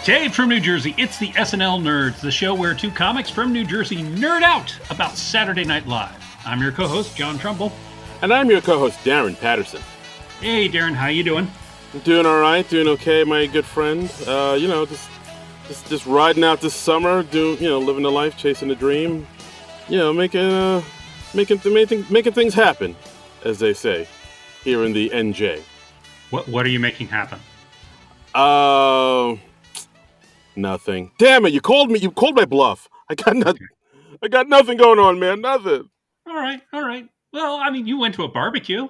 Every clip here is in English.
Dave from New Jersey. It's the SNL Nerds, the show where two comics from New Jersey nerd out about Saturday Night Live. I'm your co-host, John Trumbull. And I'm your co-host, Darren Patterson. Hey, Darren, how you doing? I'm doing all right, doing okay, my good friend. Just riding out this summer, living the life, chasing the dream. Making things happen, as they say, here in the NJ. What are you making happen? Nothing. Damn it! You called my bluff. I got nothing going on, man. Nothing. All right. Well, I mean, you went to a barbecue.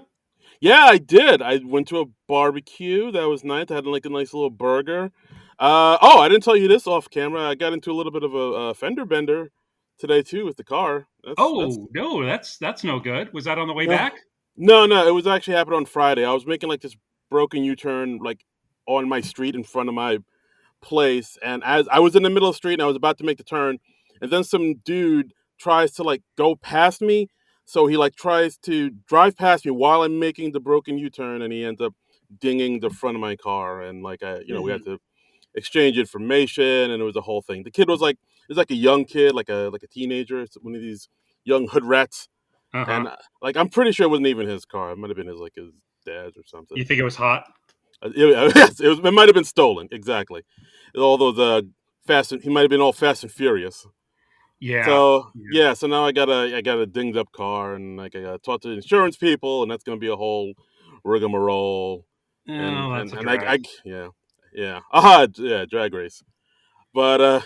Yeah, I did. I went to a barbecue. That was nice. I had a nice little burger. I didn't tell you this off camera. I got into a little bit of a fender bender today too with the car. No, that's no good. Was that on the way back? No. It was actually happened on Friday. I was making this broken U-turn on my street in front of my place, and as I was in the middle of the street and I was about to make the turn, and then some dude tries to go past me. So he tries to drive past me while I'm making the broken U-turn, and he ends up dinging the front of my car, and we had to exchange information, and it was a whole thing. The kid was a young kid, like a teenager, one of these young hood rats, and I'm pretty sure it wasn't even his car. It might have been his dad's or something. You think it was hot? It might have been stolen. Exactly. All those he might have been all Fast and Furious. Yeah. So now I got a dinged up car, and I got to talk to the insurance people, and that's going to be a whole rigmarole. That's a drag. Drag race. But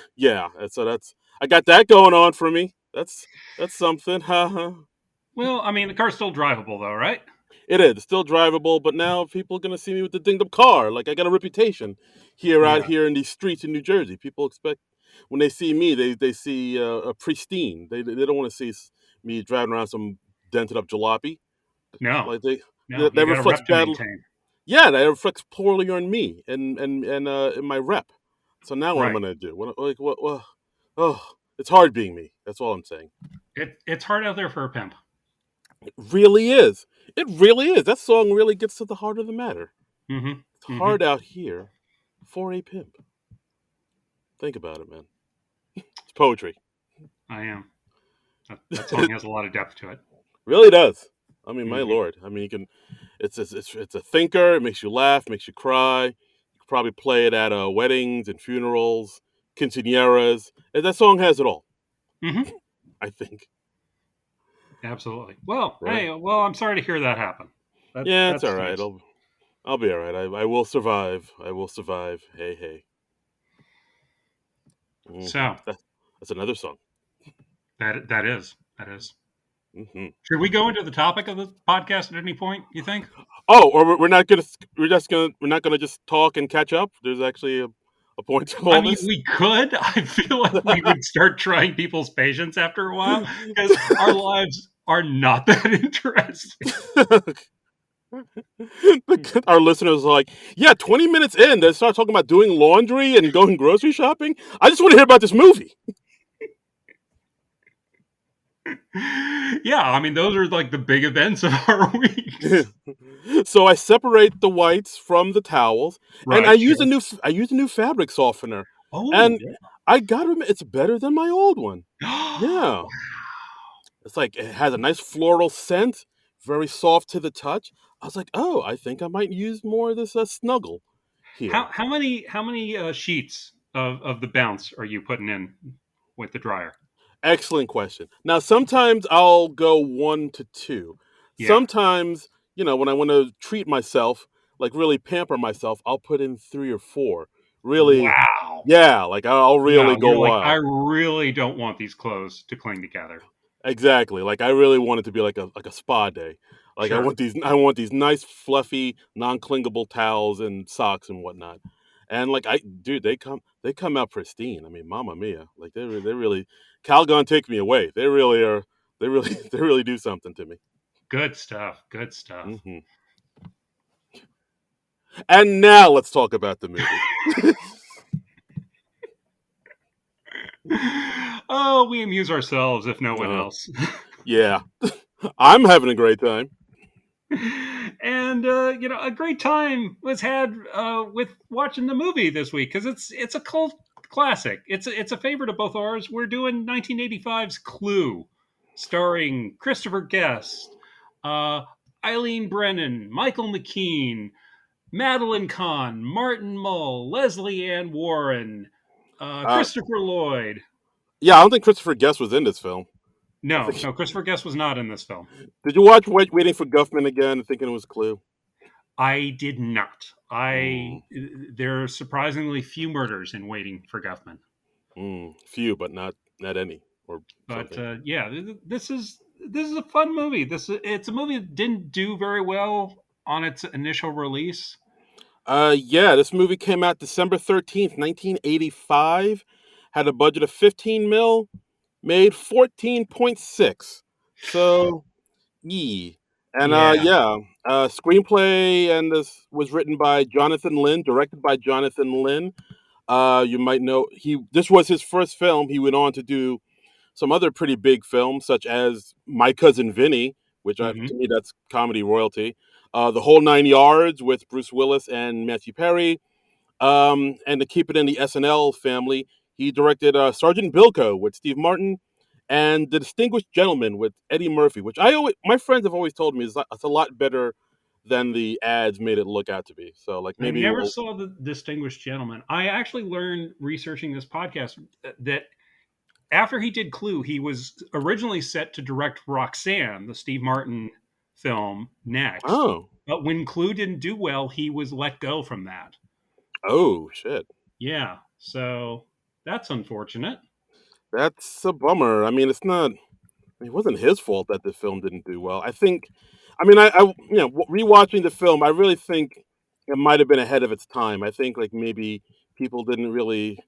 so I got that going on for me. That's something. Well, I mean, the car's still drivable though, right? It is. It's still drivable, but now people are going to see me with the dinged up car. I got a reputation out here in these streets in New Jersey. People expect, when they see me, they see a pristine. They don't want to see me driving around some dented up jalopy. No. That reflects badly. Yeah, that reflects poorly on me and in my rep. So now what am I going to do? It's hard being me. That's all I'm saying. It's hard out there for a pimp. It really is. That song really gets to the heart of the matter. Mm-hmm. It's hard out here for a pimp. Think about it, man. It's poetry. I am. That song has a lot of depth to it. Really does. I mean, my lord. I mean, you can. It's a thinker. It makes you laugh, makes you cry. You can probably play it at weddings and funerals, quinceañeras. And that song has it all. Mm-hmm. I think. Absolutely. Well, right. Hey, I'm sorry to hear that happen. That's all right. I'll be all right. I will survive. Hey. So that's another song. That is. Mm-hmm. Should we go into the topic of the podcast at any point, you think? Oh, or we're not gonna just talk and catch up. There's actually a point to all this. We could. I feel like we would start trying people's patience after a while, because our lives are not that interesting. Our listeners are 20 minutes in, they start talking about doing laundry and going grocery shopping. I just want to hear about this movie. Yeah, I mean, those are the big events of our week. So I separate the whites from the towels, and I use a new fabric softener. Oh, and I got to admit, it's better than my old one. Yeah. It's it has a nice floral scent, very soft to the touch. I was I think I might use more of this snuggle here. How many sheets of the bounce are you putting in with the dryer? Excellent question. Now, sometimes I'll go 1 to 2. Yeah. Sometimes, when I want to treat myself, really pamper myself, I'll put in 3 or 4. Really? Wow. Yeah, I'll really go wild. I really don't want these clothes to cling together. Exactly. I really want it to be like a spa day. Sure. I want these nice, fluffy, non-clingable towels and socks and whatnot. And they come out pristine. I mean, mamma mia. They really Calgon take me away. They really are. They really do something to me. Good stuff. Mm-hmm. And now let's talk about the movie. Oh, we amuse ourselves if no one else. Yeah. I'm having a great time. And And a great time was had with watching the movie this week because it's a cult classic. It's a favorite of both ours. We're doing 1985's Clue, starring Christopher Guest, uh, Eileen Brennan, Michael McKean, Madeline Kahn, Martin Mull, Leslie Ann Warren, Uh, Christopher Lloyd. yeah, I don't think Christopher Guest was in this film. I No, think. no, Christopher Guest was not in this film. Did you watch Waiting for Guffman again, thinking it was Clue? I did not. Mm, There are surprisingly few murders in Waiting for Guffman, few, but not any or but something. yeah, this is a fun movie. It's a movie that didn't do very well on its initial release. Yeah, this movie came out December 13th, 1985. Had a budget of 15 mil, made 14.6. So, yee. And Yeah. yeah, screenplay and this was written by Jonathan Lynn, directed by Jonathan Lynn. You might know this was his first film. He went on to do some other pretty big films, such as My Cousin Vinny, which Hmm. to me that's comedy royalty. The Whole Nine Yards with Bruce Willis and Matthew Perry. And to keep it in the SNL family, he directed Sergeant Bilko with Steve Martin and The Distinguished Gentleman with Eddie Murphy, which my friends have always told me it's a lot better than the ads made it look out to be. So like I maybe never saw The Distinguished Gentleman. I actually learned researching this podcast that after he did Clue, he was originally set to direct Roxanne, the Steve Martin film, next. oh But when Clue didn't do well, he was let go from that. oh shit. Yeah, so that's unfortunate. That's a bummer. I mean, it's not. It wasn't his fault that the film didn't do well. I think, I mean, rewatching the film, I really think it might have been ahead of its time. I think like maybe people didn't really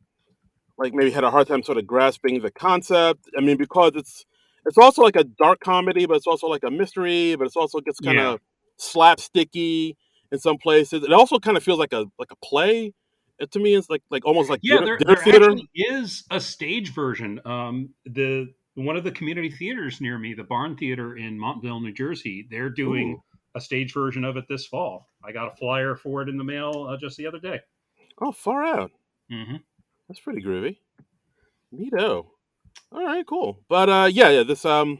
like maybe had a hard time sort of grasping the concept. I mean, because it's also like a dark comedy, but it's also like a mystery, but it's also gets kind Yeah, of slapsticky in some places. It also kind of feels like a play. To me, it's like almost like yeah. dinner There theater. actually is a stage version. The one of the community theaters near me, the Barn Theater in Montville, New Jersey, they're doing Ooh, a stage version of it this fall. I got a flyer for it in the mail just the other day. oh, far out. Hmm. That's pretty groovy. Neato. All right, cool. But yeah, this film,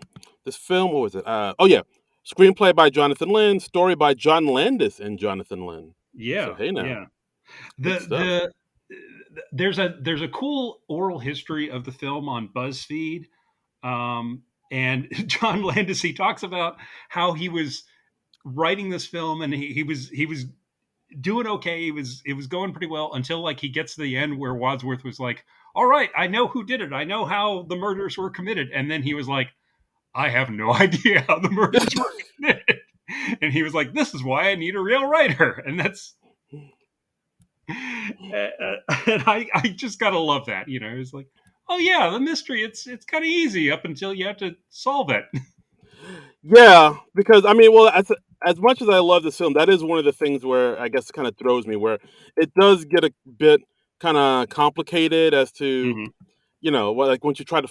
what was it? Oh yeah, screenplay by Jonathan Lynn, story by John Landis and Jonathan Lynn. So Yeah, hey now, yeah. good stuff. The there's a cool oral history of the film on BuzzFeed, and John Landis, he talks about how he was writing this film and he was doing okay. It was going pretty well until like he gets to the end where Wadsworth was like, "All right, I know who did it. I know how the murders were committed," and then he was like, "I have no idea how the murders were committed." And he was like, "This is why I need a real writer," and that's and I just gotta love that. It's like, oh yeah, the mystery. It's kind of easy up until you have to solve it. Yeah, because I mean, well, as much as I love this film, that is one of the things where I guess kind of throws me, where it does get a bit kind of complicated as to Hmm. like once you try to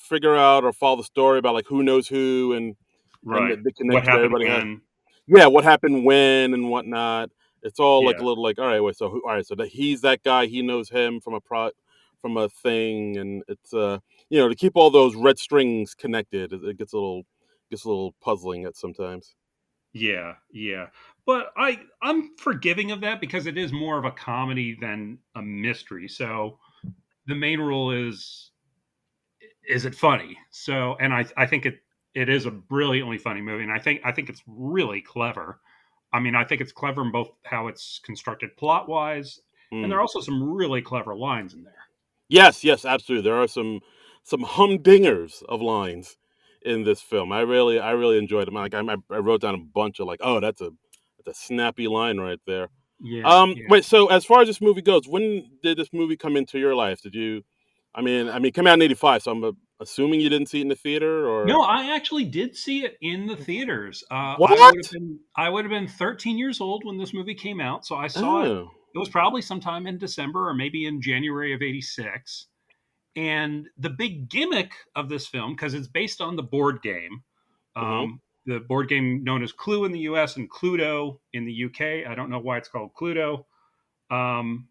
figure out or follow the story about like who knows who and Right. the What connections happened everybody has. when? Yeah, what happened when and whatnot. It's all like a Yeah. little like, all right, wait, so all right, so that he's that guy, he knows him from a thing, and it's to keep all those red strings connected, it gets a little puzzling at sometimes. Yeah. Yeah. But I'm forgiving of that because it is more of a comedy than a mystery. So the main rule is it funny? So and I think it is a brilliantly funny movie, and I think it's really clever. I mean, I think it's clever in both how it's constructed plot wise, and there Mm. are also some really clever lines in there. Yes, yes, absolutely. There are some humdingers of lines in this film. I really enjoyed them. Like I wrote down a bunch of like, oh, that's a snappy line right there. Yeah, yeah. Wait, so as far as this movie goes, when did this movie come into your life? Did you, it came out in '85, so I'm assuming you didn't see it in the theater, or No, I actually did see it in the theaters. what? I would have been 13 years old when this movie came out, so I saw it. Oh, It was probably sometime in December or maybe in January of '86. And the big gimmick of this film, because it's based on the board game, mm-hmm. the board game known as Clue in the US and Cluedo in the UK. I don't know why it's called Cluedo. Um,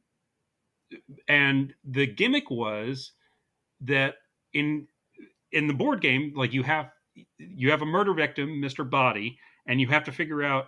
and the gimmick was that in in the board game, like you have a murder victim, Mr. Body, and you have to figure out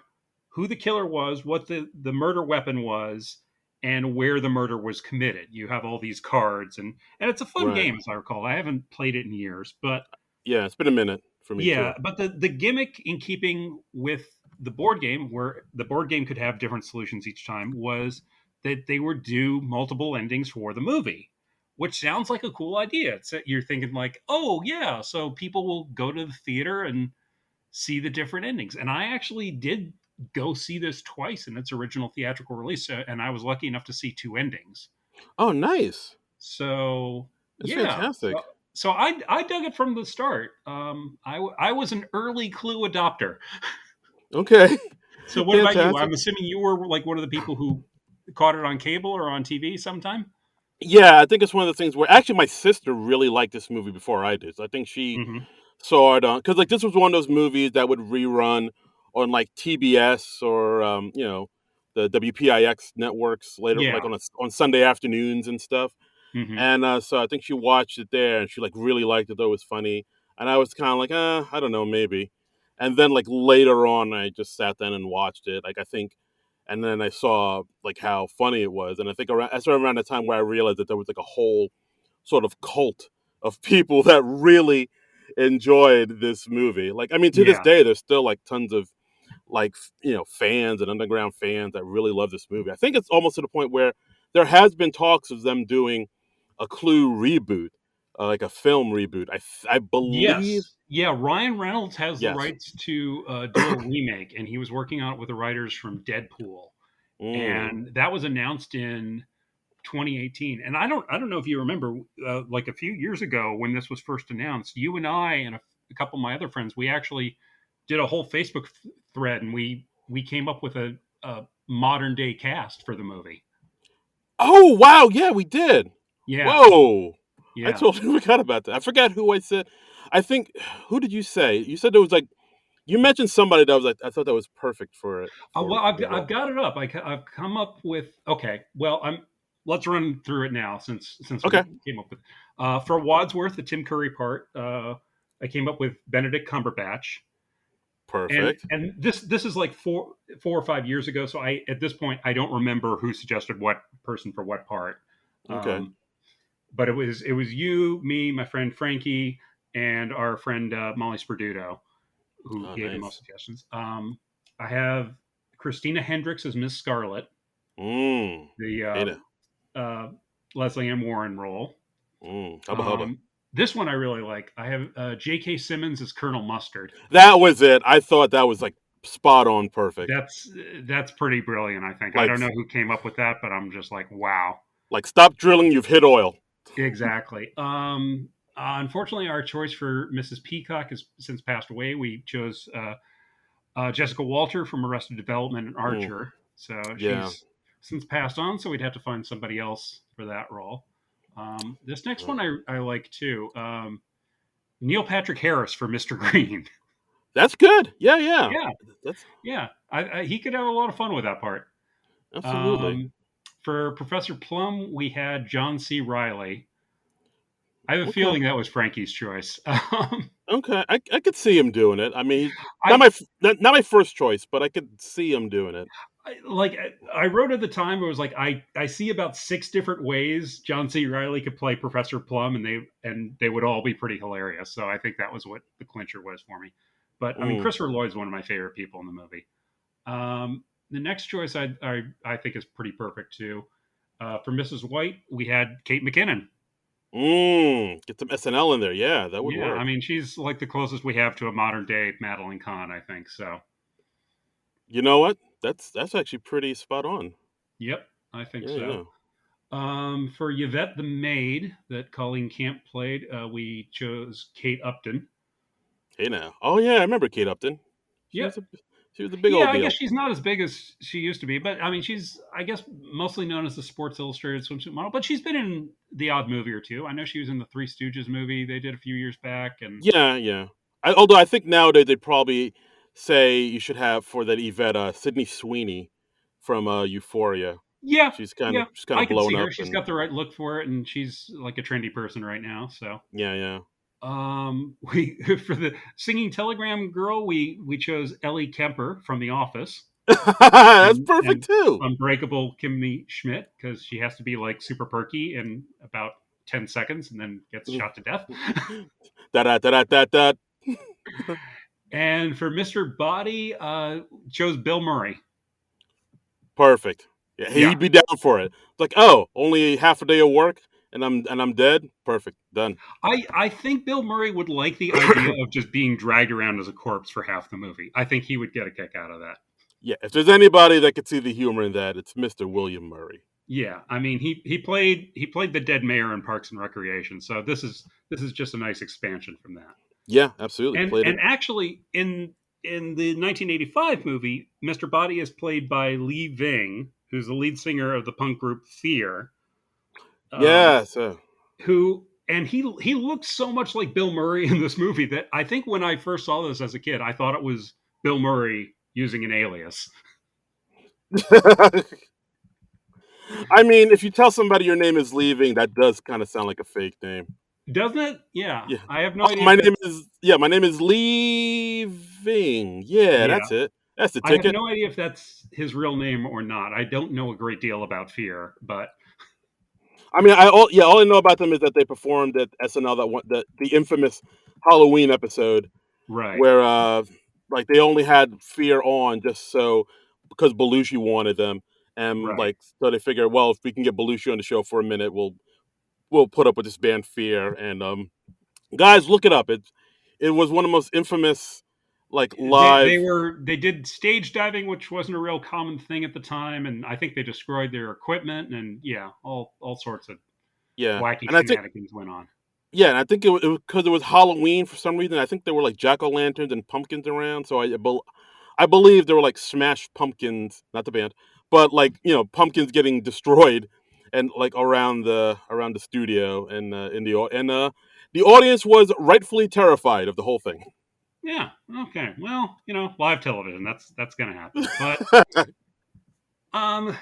who the killer was, what the murder weapon was, and where the murder was committed. You have all these cards, and it's a fun Right. game, as I recall. I haven't played it in years, but Yeah, it's been a minute for me yeah, too. but the gimmick in keeping with the board game, where the board game could have different solutions each time, was that they would do multiple endings for the movie, which sounds like a cool idea. You're thinking like, oh yeah, so people will go to the theater and see the different endings. And I actually did go see this twice in its original theatrical release, and I was lucky enough to see two endings. Oh, nice. So That's yeah, fantastic. so I dug it from the start. I was an early Clue adopter. Okay. So what about you? Fantastic. I'm assuming you were like one of the people who caught it on cable or on TV sometime. Yeah, I think it's one of the things where actually my sister really liked this movie before I did. So I think she Hmm. saw it on because like this was one of those movies that would rerun on like TBS or the WPIX networks later, like Yeah. on Sunday afternoons and stuff. Hmm. And so I think she watched it there, and she like really liked it. Though it was funny, and I was kind of like, I don't know, maybe. And then like later on, I just sat down and watched it. Like I think, and then I saw like how funny it was, and I think around that's around the time where I realized that there was like a whole sort of cult of people that really enjoyed this movie. Like I mean, to this Yeah. day, there's still like tons of like fans and underground fans that really love this movie. I think it's almost to the point where there has been talks of them doing a Clue reboot, like a film reboot. I believe Yes. Yeah. Ryan Reynolds has the yes. rights to do a remake, and he was working on it with the writers from Deadpool, Mm. and that was announced in 2018. And I don't know if you remember, like a few years ago when this was first announced, you and I and a couple of my other friends, we actually did a whole Facebook thread, and we came up with a modern day cast for the movie. Oh wow, yeah, we did. Yeah. Whoa, I Yeah. totally forgot about that. I forgot who I said. I think who did you say? You said there was like you mentioned somebody that was like I thought that was perfect for it Well, for I've the I've role. got it up. I've come up with okay. Well, I'm let's run through it now since we Okay, came up with for Wadsworth, the Tim Curry part. I came up with Benedict Cumberbatch, and perfect. this is like 4 or 5 years ago. So I at this point I don't remember who suggested what person for what part. Okay. Um, but it was you, me, my friend Frankie, and our friend Molly Sperduto who Oh, gave the most nice. suggestions. I have Christina Hendricks as Miss Scarlet, Mm. the Hey now. uh, Leslie Ann Warren role. Hubba hubba. Um, this one I really like. I have J.K. Simmons as Colonel Mustard. That was it. I thought that was like spot on perfect. That's pretty brilliant. I think I Like don't know who came up with that, but I'm just like, wow, stop drilling, you've hit oil. exactly. Unfortunately, our choice for Mrs. Peacock has since passed away. We chose Jessica Walter from Arrested Development and Mm, Archer. So yeah. she's since passed on, so we'd have to find somebody else for that role. This next one I like too. Neil Patrick Harris for Mr. Green. That's good. Yeah, yeah. Yeah, That's yeah. He could have a lot of fun with that part. absolutely. Um, for Professor Plum, we had John C. Riley. I have a Okay. feeling that was Frankie's choice. Okay. I could see him doing it. I mean, he's I not my first choice, but I could see him doing it. I wrote at the time it was like I see about six different ways John C. Riley could play Professor Plum, and they would all be pretty hilarious. So I think that was what the clincher was for me. But I mean, Mm. Christopher Lloyd's one of my favorite people in the movie. The next choice I think is pretty perfect too. For Mrs. White, we had Kate McKinnon. Get some SNL in there. Yeah, that would Yeah, I work. mean she's like the closest we have to a modern day Madeline Kahn, I think. So You know what? That's actually pretty spot on. yep, I think Yeah, so. yeah. For Yvette the maid that Colleen Camp played, we chose Kate Upton. Hey now. Oh yeah, I remember Kate Upton. She Yep. was a she was a big Yeah, old I guess deal. she's not as big as she used to be, but I mean, she's I guess mostly known as the Sports Illustrated swimsuit model. But she's been in the odd movie or two. I know she was in the Three Stooges movie they did a few years back, and Yeah, yeah. Although I think nowadays they probably say you should have for that Yvette, Sydney Sweeney from Euphoria. Yeah, yeah, She's kind I of could blown see her. up, She's and got the right look for it, and she's like a trendy person right now. So, yeah, yeah. we for the singing telegram girl, we chose Ellie Kemper from The Office, That's and perfect too. Unbreakable Kimmy Schmidt because she has to be like super perky in about 10 seconds and then gets shot to death. Da da da da da da. And for Mr. Body, chose Bill Murray. Perfect. Yeah, Yeah, he'd be down for it. It's like, oh, only half a day of work, and I'm dead. Perfect, done. I think Bill Murray would like the idea of just being dragged around as a corpse for half the movie. I think he would get a kick out of that. Yeah, if there's anybody that could see the humor in that, it's Mr. William Murray. Yeah, I mean he played the dead mayor in Parks and Recreation, so this is just a nice expansion from that. Yeah, absolutely. And Played it. and actually in the 1985 movie, Mr. Body is played by Lee Ving, who's the lead singer of the punk group Fear. Um, Yeah, so who and he looks so much like Bill Murray in this movie that I think when I first saw this as a kid, I thought it was Bill Murray using an alias. I mean, if you tell somebody your name is leaving, that does kind of sound like a fake name. Doesn't it? Yeah. Yeah. I have no Oh, idea if that's my name is leaving. Yeah, yeah. that's it. That's the I have ticket. no idea if that's his real name or not. I don't know a great deal about Fear, but I mean, all I know about them is that they performed at SNL that one the infamous Halloween episode right, where like they only had Fear on just so because Belushi wanted them, and right. like so they figured, well, if we can get Belushi on the show for a minute, we'll put up with this band Fear. And guys, look it up. It was one of the most infamous like They live. were they did stage diving, which wasn't a real common thing at the time, and I think they destroyed their equipment and yeah, all sorts of Yeah, wacky and I think shenanigans went on. yeah, and I think it was because it was Halloween for some reason. I think there were like jack o' lanterns and pumpkins around, so I believe there were like smashed pumpkins, not the band, but like pumpkins getting destroyed, and like around the studio and the audience was rightfully terrified of the whole thing. Yeah. Okay. Well, live television. That's gonna happen. But um,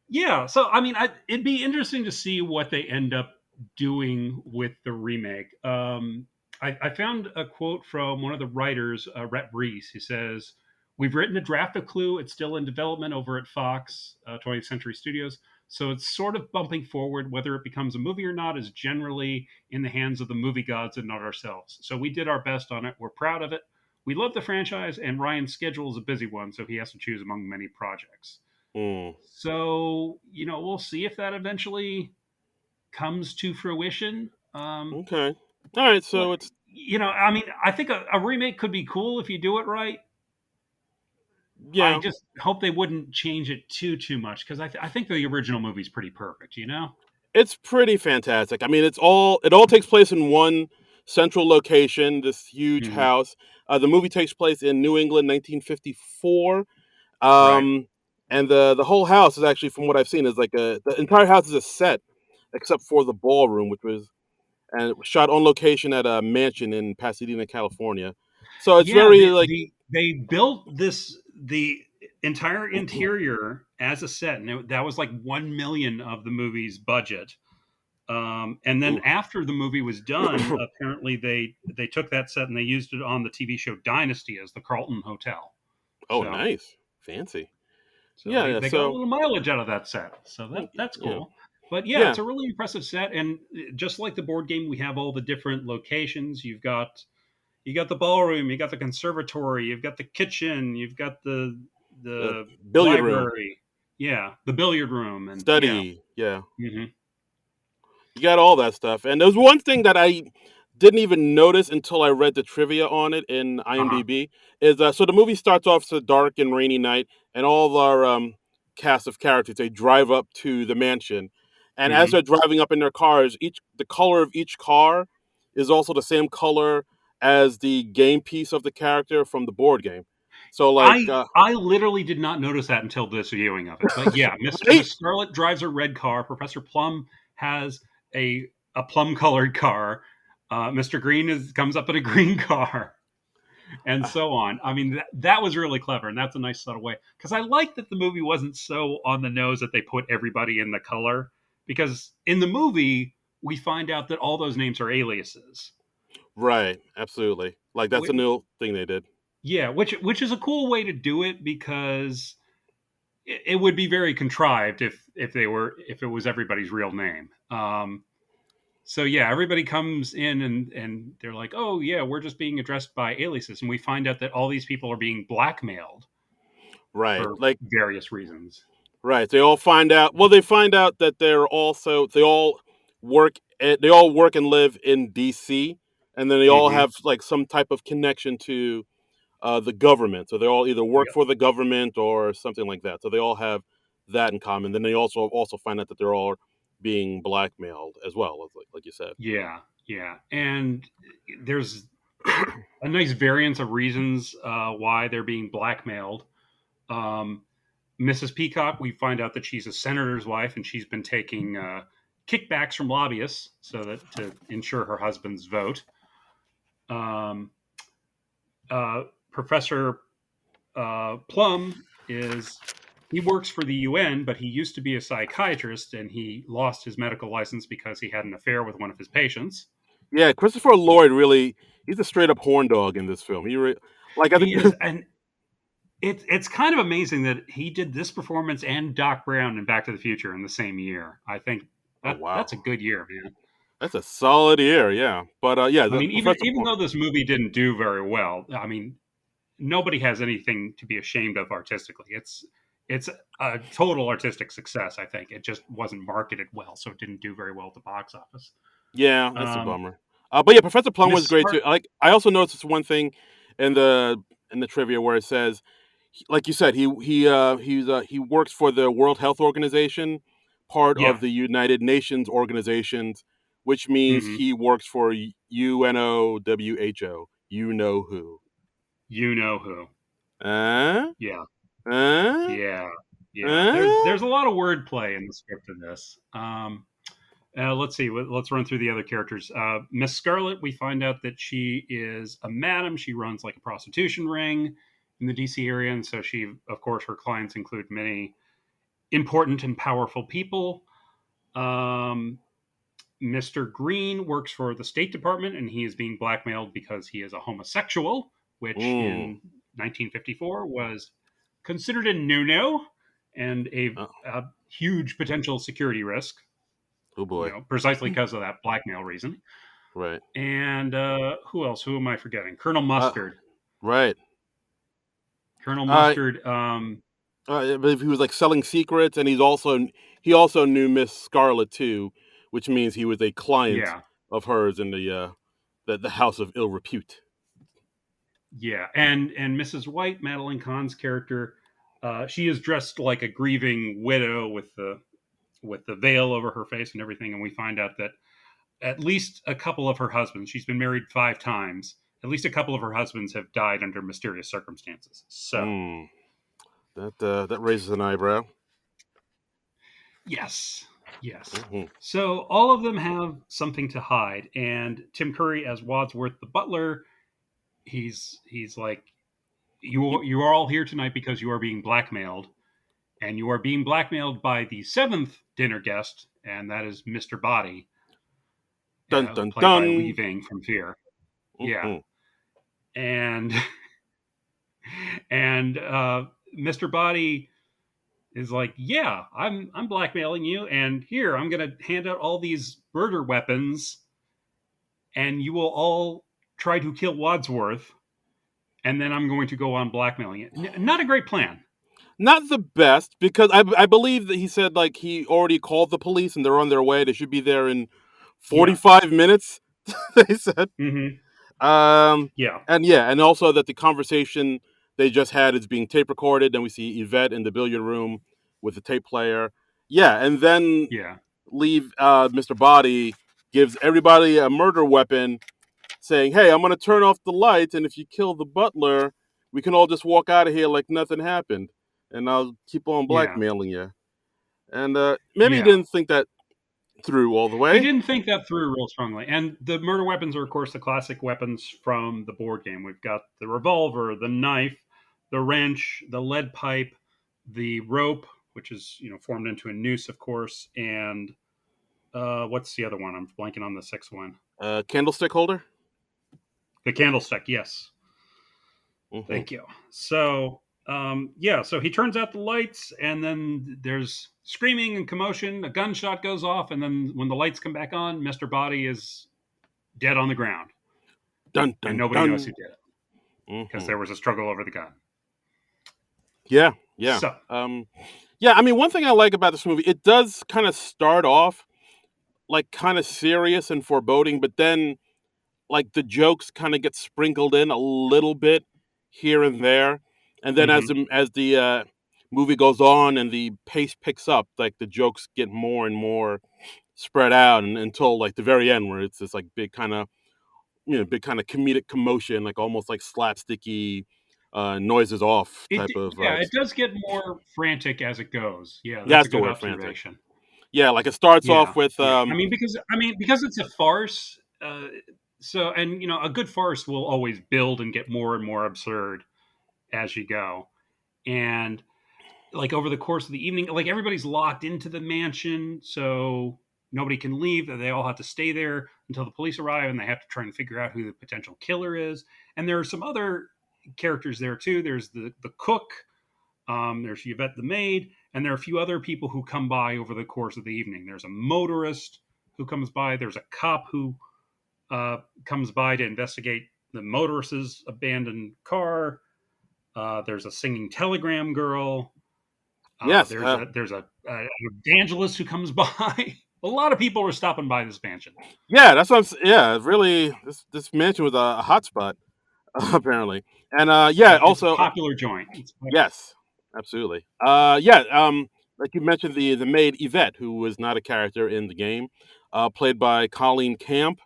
yeah. So I mean, it'd be interesting to see what they end up doing with the remake. I found a quote from one of the writers, Rhett Reese, who says, "We've written a draft of Clue. It's still in development over at Fox 20th Century Studios. So it's sort of bumping forward. Whether it becomes a movie or not is generally in the hands of the movie gods and not ourselves. So we did our best on it. We're proud of it. We love the franchise, and Ryan's schedule is a busy one, so he has to choose among many projects. Mm, So, we'll see if that eventually comes to fruition. okay, all right. But, So it's I mean, I think a remake could be cool if you do it right. I yeah, just hope they wouldn't change it too much because I think the original movie's pretty perfect. it's pretty fantastic. I mean, it all takes place in one central location, this huge Hmm. house. The movie takes place in New England, 1954. Right. Um, and the whole house is actually, from what I've seen, is like the entire house is a set except for the ballroom, and it was shot on location at a mansion in Pasadena, California. So it's Yeah, very like they built the entire interior as a set, and that was like 1 million of the movie's budget. And then ooh, after the movie was done, apparently they took that set and they used it on the TV show Dynasty as the Carlton Hotel. oh, So nice, fancy. so Yeah, they, yeah. they got a So little mileage out of that set. So that's yeah, cool. But yeah, yeah. it's a really impressive set, and just like the board game, we have all the different locations. You got the ballroom, you got the conservatory, you've got the kitchen, you've got The the billiard room, library, yeah, the billiard room, and yeah. study. Yeah, Hmm. you got all that stuff. And there's one thing that I didn't even notice until I read the trivia on it in Uh-huh. IMDb is so the movie starts off as a dark and rainy night, and all of our cast of characters they drive up to the mansion, and as Hmm. they're driving up in their cars, each the color of each car is also the same color as the game piece of the character from the board game. So like, I literally did not notice that until this viewing of it. But yeah, right? Miss Scarlet drives a red car. Professor Plum has a plum colored car. Mr. Green comes up in a green car. and so on. I mean, that was really clever, and that's a nice subtle way. Because I like that the movie wasn't so on the nose that they put everybody in the color. Because in the movie, we find out that all those names are aliases. Right, absolutely. Like that's a new thing they did. Yeah, which is a cool way to do it because it would be very contrived if it was everybody's real name. So yeah, everybody comes in and they're like, "Oh yeah, we're just being addressed by aliases," and we find out that all these people are being blackmailed Right. for Like various reasons. right. They all find out. Well, they find out that they all work and live in DC, and then they all Mm-hmm. have like some type of connection to the government. So they all either work Yep. for the government or something like that. So they all have that in common. Then they also find out that they're all being blackmailed as well, like you said. Yeah, yeah, and there's a nice variance of reasons why they're being blackmailed. Um, Mrs. Peacock, we find out that she's a senator's wife and she's been taking kickbacks from lobbyists so that to ensure her husband's vote. Um, Professor Plum is he works for the UN, but he used to be a psychiatrist and he lost his medical license because he had an affair with one of his patients. Yeah, Christopher Lloyd he's a straight up horn dog in this film. Like I He think is, and it's kind of amazing that he did this performance and Doc Brown in Back to the Future in the same year. I think oh wow. that's a good year, man. That's a solid year, yeah. But yeah, I the mean, even Professor even Plum. though this movie didn't do very well, I mean, nobody has anything to be ashamed of artistically. It's a total artistic success. I think it just wasn't marketed well, so it didn't do very well at the box office. Yeah, that's a Um, bummer. But yeah, Professor Plum was Miss great too. Scar- I also noticed this one thing in the trivia where it says, like you said, he works for the World Health Organization, part of yeah, the United Nations organizations, which means hmm he works for UNOWHO. You know who? you know who? Uh, Yeah, uh, yeah, yeah. uh. There's a lot of wordplay in the script of this. Let's see. Let's run through the other characters. Miss Scarlet, we find out that she is a madam. She runs like a prostitution ring in the DC area, and so she, of course, her clients include many important and powerful people. Um, Mr. Green works for the State Department, and he is being blackmailed because he is a homosexual, which Mm. in 1954 was considered a no-no and Oh, a huge potential security risk. oh You boy. know, precisely because of that blackmail reason. Right. And who else? Who am I forgetting? Colonel Uh, Mustard. right. Colonel Uh, Mustard. I believe he was like selling secrets, and he also knew Miss Scarlet too, which means he was a client Yeah, of hers in the House of Ill Repute. yeah. And Mrs. White, Madeline Kahn's character, she is dressed like a grieving widow with the veil over her face and everything. And we find out that at least a couple of her husbands, she's been married 5 times. At least a couple of her husbands have died under mysterious circumstances. So Hmm. That raises an eyebrow. yes, yes. Hmm. So all of them have something to hide, and Tim Curry as Wadsworth the butler, he's like, you are all here tonight because you are being blackmailed, and you are being blackmailed by the seventh dinner guest, and that is Mister Body, Dun dun played by Lee dun. Ving from Fear. Yeah, Hmm. and and Mister Body is like, yeah, I'm blackmailing you, and here I'm gonna hand out all these murder weapons, and you will all try to kill Wadsworth, and then I'm going to go on blackmailing it. Not a great plan. Not the best because I believe that he said like he already called the police and they're on their way. They should be there in Yeah. 45 minutes. They said. Mm-hmm. Um, Yeah. and yeah, and also that the conversation they just had is being tape recorded. Then we see Yvette in the billiard room with the tape player. Yeah, and then Yeah. leave Mr. Body gives everybody a murder weapon, saying, "Hey, I'm gonna turn off the lights, and if you kill the butler, we can all just walk out of here like nothing happened, and I'll keep on Yeah. blackmailing you." And maybe he Yeah. didn't think that through all the He way. didn't think that through real strongly. And the murder weapons are, of course, the classic weapons from the board game. We've got the revolver, the knife, the wrench, the lead pipe, the rope, which is formed into a noose, of course, and what's the other one? I'm blanking on the sixth one. Candlestick holder. The candlestick. Yes, Hmm. thank you. So yeah, so he turns out the lights, and then there's screaming and commotion. A gunshot goes off, and then when the lights come back on, Mr. Body is dead on the ground, Dun and dun nobody knows who dun. did it because Hmm. there was a struggle over the gun. Yeah, yeah. So, Yeah, I mean, one thing I like about this movie, it does kind of start off like kind of serious and foreboding, but then like the jokes kind of get sprinkled in a little bit here and there, and then mhm. as the movie goes on and the pace picks up, like the jokes get more and more spread out, and until like the very end, where it's this like big kind of big kind of comedic commotion, like almost like slapsticky noises off It type of yeah, it does get more frantic as it goes. Yeah, that's a that's the good word, frantic. observation. Yeah, like it starts off Yeah, with yeah. I mean, because it's a farce. So, and a good farce will always build and get more and more absurd as you go. And like over the course of the evening, like everybody's locked into the mansion, so nobody can leave. They all have to stay there until the police arrive, and they have to try and figure out who the potential killer is. And there are some other characters there too. There's the cook. There's Yvette the maid, and there are a few other people who come by over the course of the evening. There's a motorist who comes by. There's a cop who comes by to investigate the motorist's abandoned car. There's a singing telegram girl. yes, There's an evangelist who comes by. A lot of people are stopping by this mansion. yeah, that's what yeah, really, this mansion was a hot spot apparently, and yeah, It's a also popular joint. yes, absolutely. Yeah, like you mentioned, the maid Yvette, who was not a character in the game, played by Colleen Camp.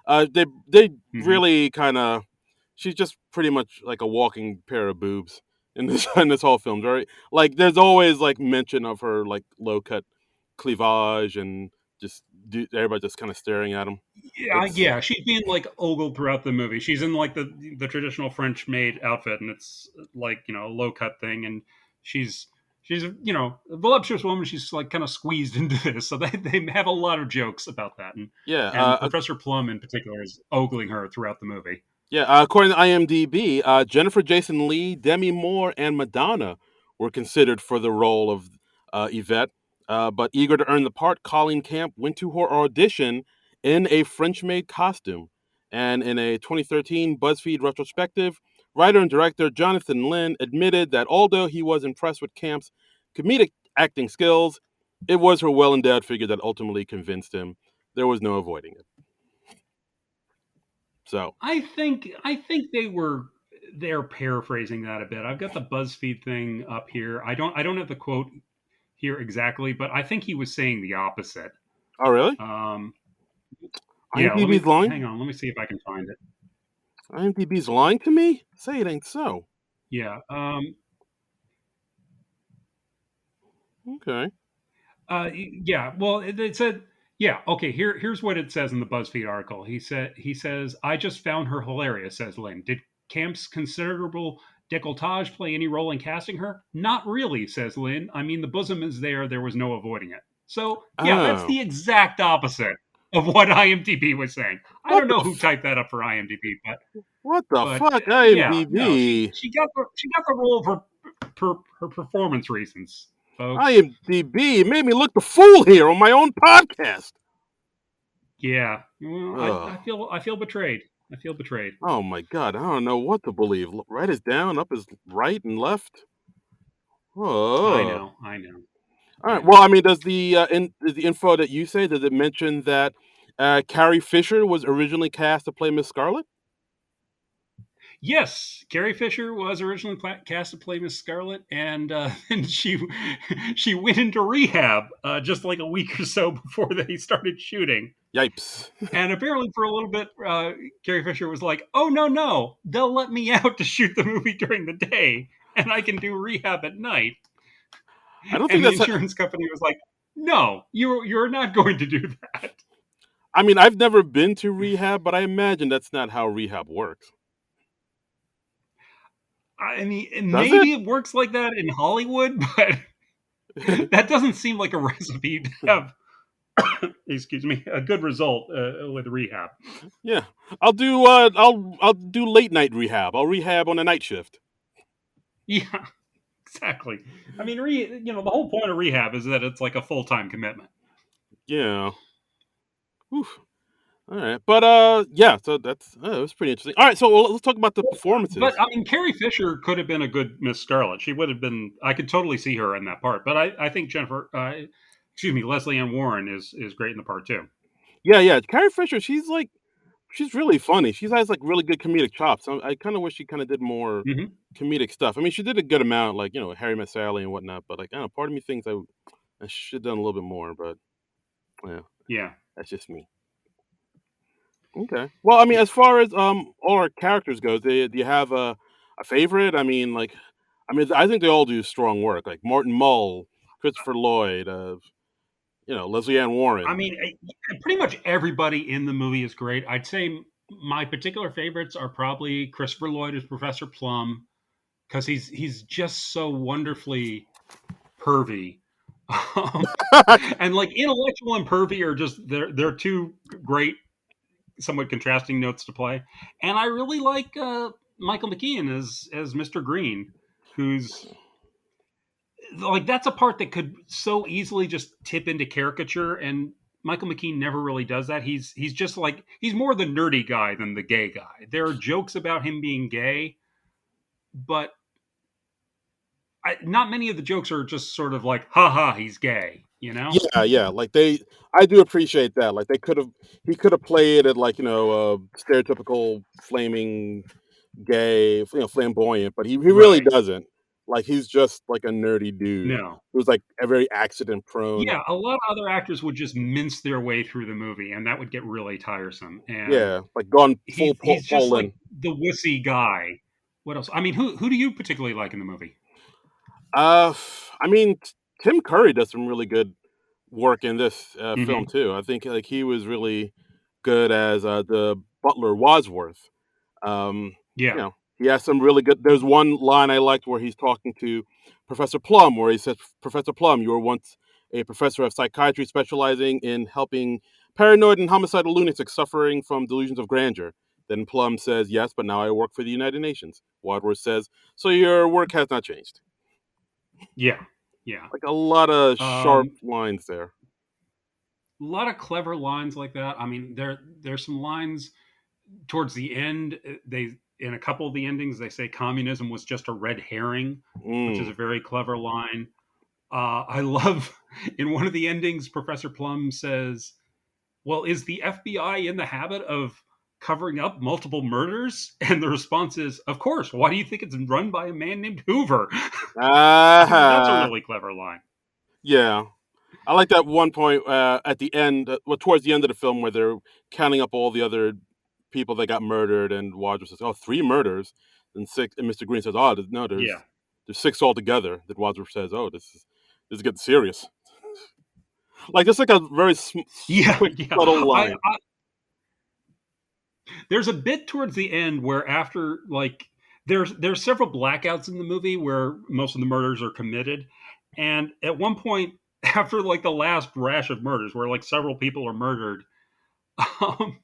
They Mhm. really kind of, she's just pretty much like a walking pair of boobs in this in this whole film. Very like there's always like mention of her like low cut cleavage and just everybody just kind of staring at him. Yeah, It's yeah. She's being like ogled throughout the movie. She's in like the traditional French maid outfit, and it's like a low cut thing, and she's a voluptuous woman. She's like kind of squeezed into this, so they have a lot of jokes about that, yeah, and Professor Plum in particular is ogling her throughout the movie. yeah. According to IMDb, Jennifer Jason Leigh, Demi Moore, and Madonna were considered for the role of Yvette. But eager to earn the part, Colleen Camp went to her audition in a French-made costume. And in a 2013 BuzzFeed retrospective, writer and director Jonathan Lynn admitted that although he was impressed with Camp's comedic acting skills, it was her well-endowed figure that ultimately convinced him. There was no avoiding it. So, I think they're paraphrasing that a bit. I've got the BuzzFeed thing up here. I don't have the quote here exactly, but I think he was saying the opposite. oh really? Um, yeah, let IMDb's me lying. hang on. Let me see if I can find it. IMDb's lying to me? Say it ain't so. Yeah. Okay. Yeah. Well, it said. Yeah. Okay. Here's what it says in the BuzzFeed article. He says I just found her hilarious. Says Lynn. Did Camp's considerable décolletage play any role in casting her? Not really. Says Lynn. I mean, the bosom is there. There was no avoiding it. So yeah, that's Oh. the exact opposite of what IMDb was saying. I What don't the know who typed that up for IMDb, what the but fuck? yeah, no, she IMDb. she got the role for her performance reasons, folks. IMDb made me look the fool here on my own podcast. Yeah, well, Ugh. I feel betrayed. I feel betrayed. Oh my god, I don't know what to believe. Right is down, up is right, and left. I Oh. know, I know, All I right. Well, know. I mean, does the info that you say, does it mention that Carrie Fisher was originally cast to play Miss Scarlet? Yes, Carrie Fisher was originally cast to play Miss Scarlet, and and she went into rehab just like a week or so before they started shooting. Yipes. And apparently, for a little bit, Carrie Fisher was like, "Oh no, no, they'll let me out to shoot the movie during the day, and I can do rehab at night." I don't think And the that's insurance company was like, No, you're not going to do that. I mean, I've never been to rehab, but I imagine that's not how rehab works. I mean, Does it? maybe it works like that in Hollywood, but that doesn't seem like a recipe to have, excuse me, a good result with rehab. Yeah, I'll do late night rehab. I'll rehab on a night shift. Yeah, exactly. I mean, the whole point of rehab is that it's like a full time commitment. Yeah. Oof. All right, but yeah. So it was pretty interesting. All right, so let's talk about the But performances. I mean, Carrie Fisher could have been a good Miss Scarlet. She would have been. I could totally see her in that part. But I think excuse me, Leslie Ann Warren is great in the part too. Yeah, yeah. Carrie Fisher, she's really funny. She has like really good comedic chops. I kind of wish she kind of did more Hmm. comedic stuff. I mean, she did a good amount, like Harry Met Sally and whatnot. But like, I don't know, part of me thinks I should have done a little bit more. But yeah, Yeah, that's just me. Okay. Well, I mean, yeah. as far as all our characters goes, do you have a favorite? I mean, I think they all do strong work. Like Martin Mull, Christopher Lloyd, Leslie Ann I Warren. mean, pretty much everybody in the movie is great. I'd say my particular favorites are probably Christopher Lloyd as Professor Plum because he's just so wonderfully pervy. Um, and like intellectual and pervy are just they're two great, somewhat contrasting notes to play. And I really like Michael McKean as Mr. Green, who's like that's a part that could so easily just tip into caricature, and Michael McKean never really does that. He's just like he's more the nerdy guy than the gay guy. There are jokes about him being gay, but not many of the jokes are just sort of like, "Ha ha, he's gay," you know? Yeah, yeah. I do appreciate that. Like he could have played it like stereotypical flaming gay, flamboyant, but he really Right. doesn't. Like he's just like a nerdy dude No. who's like a very accident prone. Yeah, a lot of other actors would just mince their way through the movie, and that would get really tiresome. And Yeah, like gone full he's just Paul like in. the wussy guy. What else? I mean, who do you particularly like in the movie? Uh, I mean, Tim Curry does some really good work in this film Hmm. too. I think like he was really good as the butler Wadsworth. Um, Yeah, he has some really good. There's one line I liked where he's talking to Professor Plum, where he says, "Professor Plum, you were once a professor of psychiatry specializing in helping paranoid and homicidal lunatics suffering from delusions of grandeur." Then Plum says, "Yes, but now I work for the United Nations." Wadsworth says, "So your work has not changed." yeah, yeah. Like a lot of sharp Um, lines there. a lot of clever lines like that. I mean, there's some lines towards the end. They in a couple of the endings they say communism was just a red herring, which is Mm. a very clever line. I love in one of the endings, Professor Plum says, "Well, is the FBI in the habit of covering up multiple murders?" And the response is, "Of course. Why do you think it's run by a man named Hoover?" That's a Ah, really clever line. yeah. I like that one point at the end, well, towards the end of the film, where they're counting up all the other people that got murdered, and Wadsworth says, "Oh, 3 murders," and six. And Mr. Green says, "Oh, no, Yeah. there's 6 altogether." Then Wadsworth says, "Oh, this is getting serious." Like just like a very Yeah, quick, yeah. subtle line. There's a bit towards the end where after like there's several blackouts in the movie where most of the murders are committed, and at one point after like the last rash of murders where like several people are murdered, um,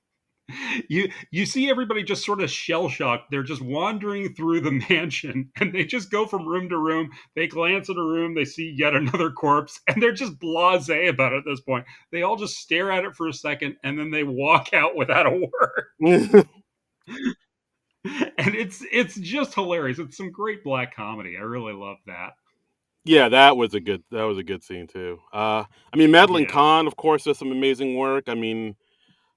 you see everybody just sort of shell shocked. They're just wandering through the mansion, and they just go from room to room. They glance at a room, they see yet another corpse, and they're just blasé about it at this point. They all just stare at it for a second, and then they walk out without a word. And it's just hilarious. It's some great black comedy. I really love that. Yeah, that was a good scene too. I mean, Madeline Yeah, Kahn, of course, does some amazing work. I mean,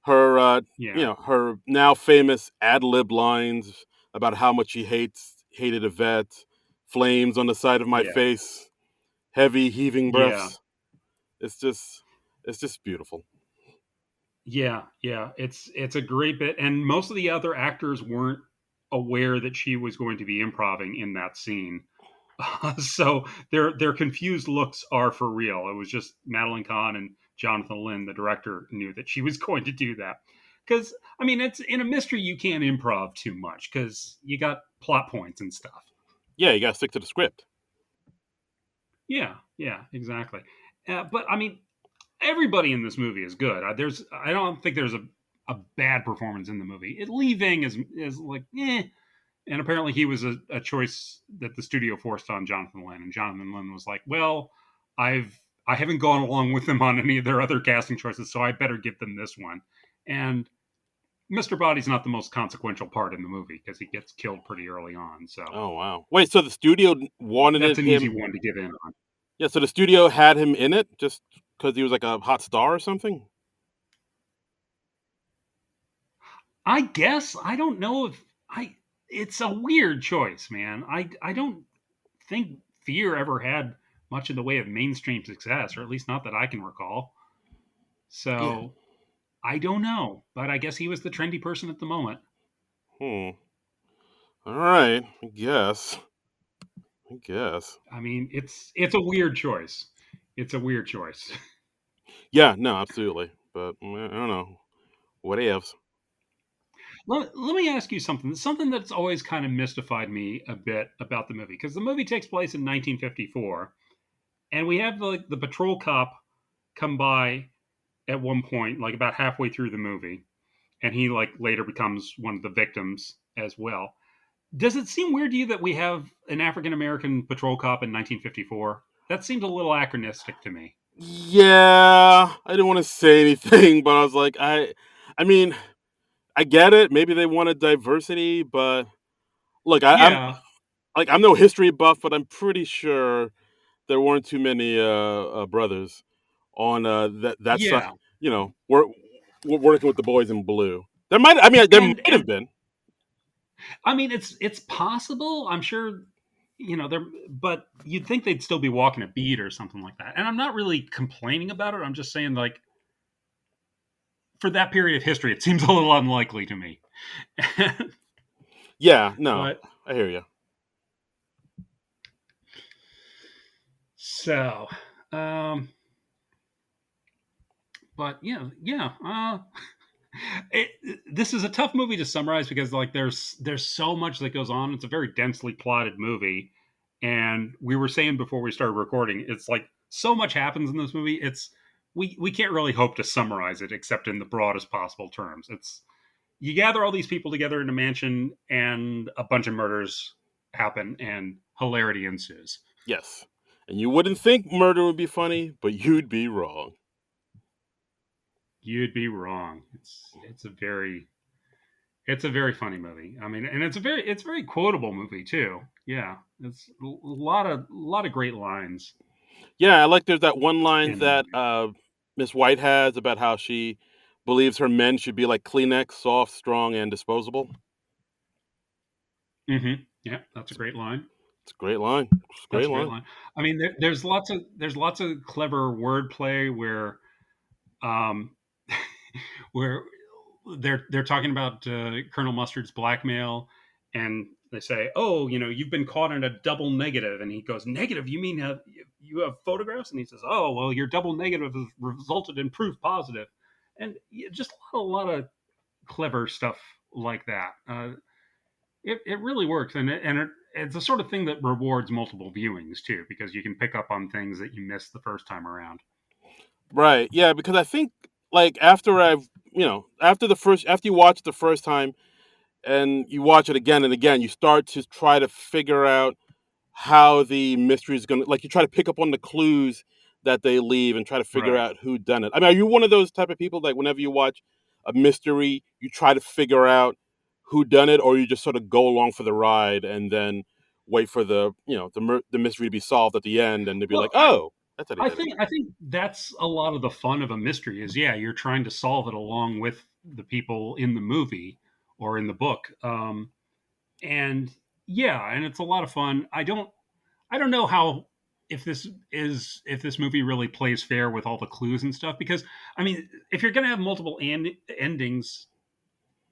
her yeah, her now famous ad lib lines about how much she hated Yvette, flames on the side of my yeah, face, heavy heaving yeah, breaths. It's just beautiful. yeah, yeah. It's a great bit, and most of the other actors weren't aware that she was going to be improving in that scene. So their confused looks are for real. It was just Madeline Kahn and Jonathan Lynn, the director, knew that she was going to do that. Because I mean, it's in a mystery you can't improv too much because you got plot points and stuff. Yeah, you gotta stick to the script. Yeah, yeah, exactly. But I mean, everybody in this movie is good. I don't think there's a bad performance in the movie. Lee Ving is like and apparently he was a choice that the studio forced on Jonathan Lynn, and Jonathan Lynn was like, "Well, I haven't gone along with them on any of their other casting choices, so I better give them this one." And Mr. Body's not the most consequential part in the movie because he gets killed pretty early on. So Oh wow! Wait, so the studio wanted that's it an easy him? one to give in on. Yeah, so the studio had him in it just because he was like a hot star or something. I guess I don't know if I. It's a weird choice, man. I don't think Fear ever had much in the way of mainstream success, or at least not that I can recall. Yeah. So I don't know, but I guess he was the trendy person at the moment. Hmm. All right. I guess. I guess. I mean, it's a weird choice. It's a weird choice. Yeah. No. Absolutely. But I don't know. What ifs? Let me ask you something. Something that's always kind of mystified me a bit about the movie because the movie takes place in 1954, and we have the patrol cop come by at one point, like about halfway through the movie, and he like later becomes one of the victims as well. Does it seem weird to you that we have an African American patrol cop in 1954? That seems a little anachronistic to me. Yeah. I didn't want to say anything, but I was like, I mean, I get it. Maybe they wanted diversity, but look, I'm Yeah, like I'm no history buff, but I'm pretty sure there weren't too many brothers on that side. yeah, You know, we're working with the boys in blue. There might, I mean, there might have and been. I mean it's possible. I'm sure there, but you'd think they'd still be walking a beat or something like that. And I'm not really complaining about it. I'm just saying like for that period of history, it seems a little unlikely to me. Yeah, no, But I hear you. so, um, but yeah. It, this is a tough movie to summarize because like there's so much that goes on. It's a very densely plotted movie, and we were saying before we started recording, it's like so much happens in this movie. It's we can't really hope to summarize it except in the broadest possible terms. It's you gather all these people together in a mansion, and a bunch of murders happen, and hilarity ensues. Yes, and you wouldn't think murder would be funny, but you'd be wrong. You'd be wrong. It's a very funny movie. I mean, and it's a very quotable movie too. Yeah, it's a lot of great lines Yeah, I like there's that one line in the that movie. Miss White has about how she believes her men should be like Kleenex, soft, strong, and disposable. Yeah, that's a great line. It's a great line. It's a That's great a great line. line. I mean, there's lots of clever wordplay um, where they're talking about Colonel Mustard's blackmail, and they say, "Oh, you've been caught in a double negative," and he goes, "Negative? You mean you have photographs?" And he says, "Oh, well, your double negative has resulted in proof positive," and just a lot of clever stuff like that. It really works, and it's the sort of thing that rewards multiple viewings too, because you can pick up on things that you missed the first time around. Right. Yeah, because I think like after after you watch it the first time and you watch it again and again, you start to try to figure out how the mystery is going to, like, you try to pick up on the clues that they leave and try to figure Right. out who done it. I mean, are you one of those type of people like whenever you watch a mystery, you try to figure out who done it, or you just sort of go along for the ride and then wait for the mystery to be solved at the end and to be like, Well, oh, that's how they I did it. think I think that's a lot of the fun of a mystery is yeah, you're trying to solve it along with the people in the movie or in the book. And yeah, and it's a lot of fun. I don't know how if this movie really plays fair with all the clues and stuff because I mean, if you're going to have multiple endings,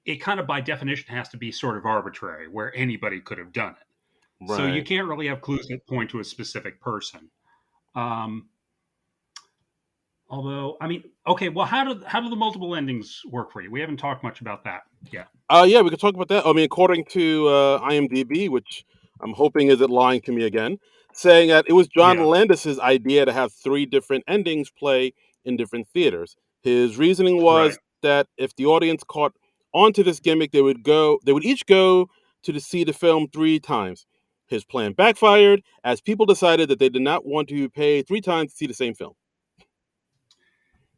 it kind of by definition has to be sort of arbitrary where anybody could have done it. So you Right. can't really have clues that point to a specific person. Um, Although, I mean, okay, well, how do the multiple endings work for you? We haven't talked much about that yet. Yeah, we could talk about that. I mean, according to IMDb, which I'm hoping isn't lying to me again, saying that it was John Yeah, Landis's idea to have three different endings play in different theaters. His reasoning right. was that if the audience caught onto this gimmick, they would each go see the film three times. His plan backfired as people decided that they did not want to pay three times to see the same film.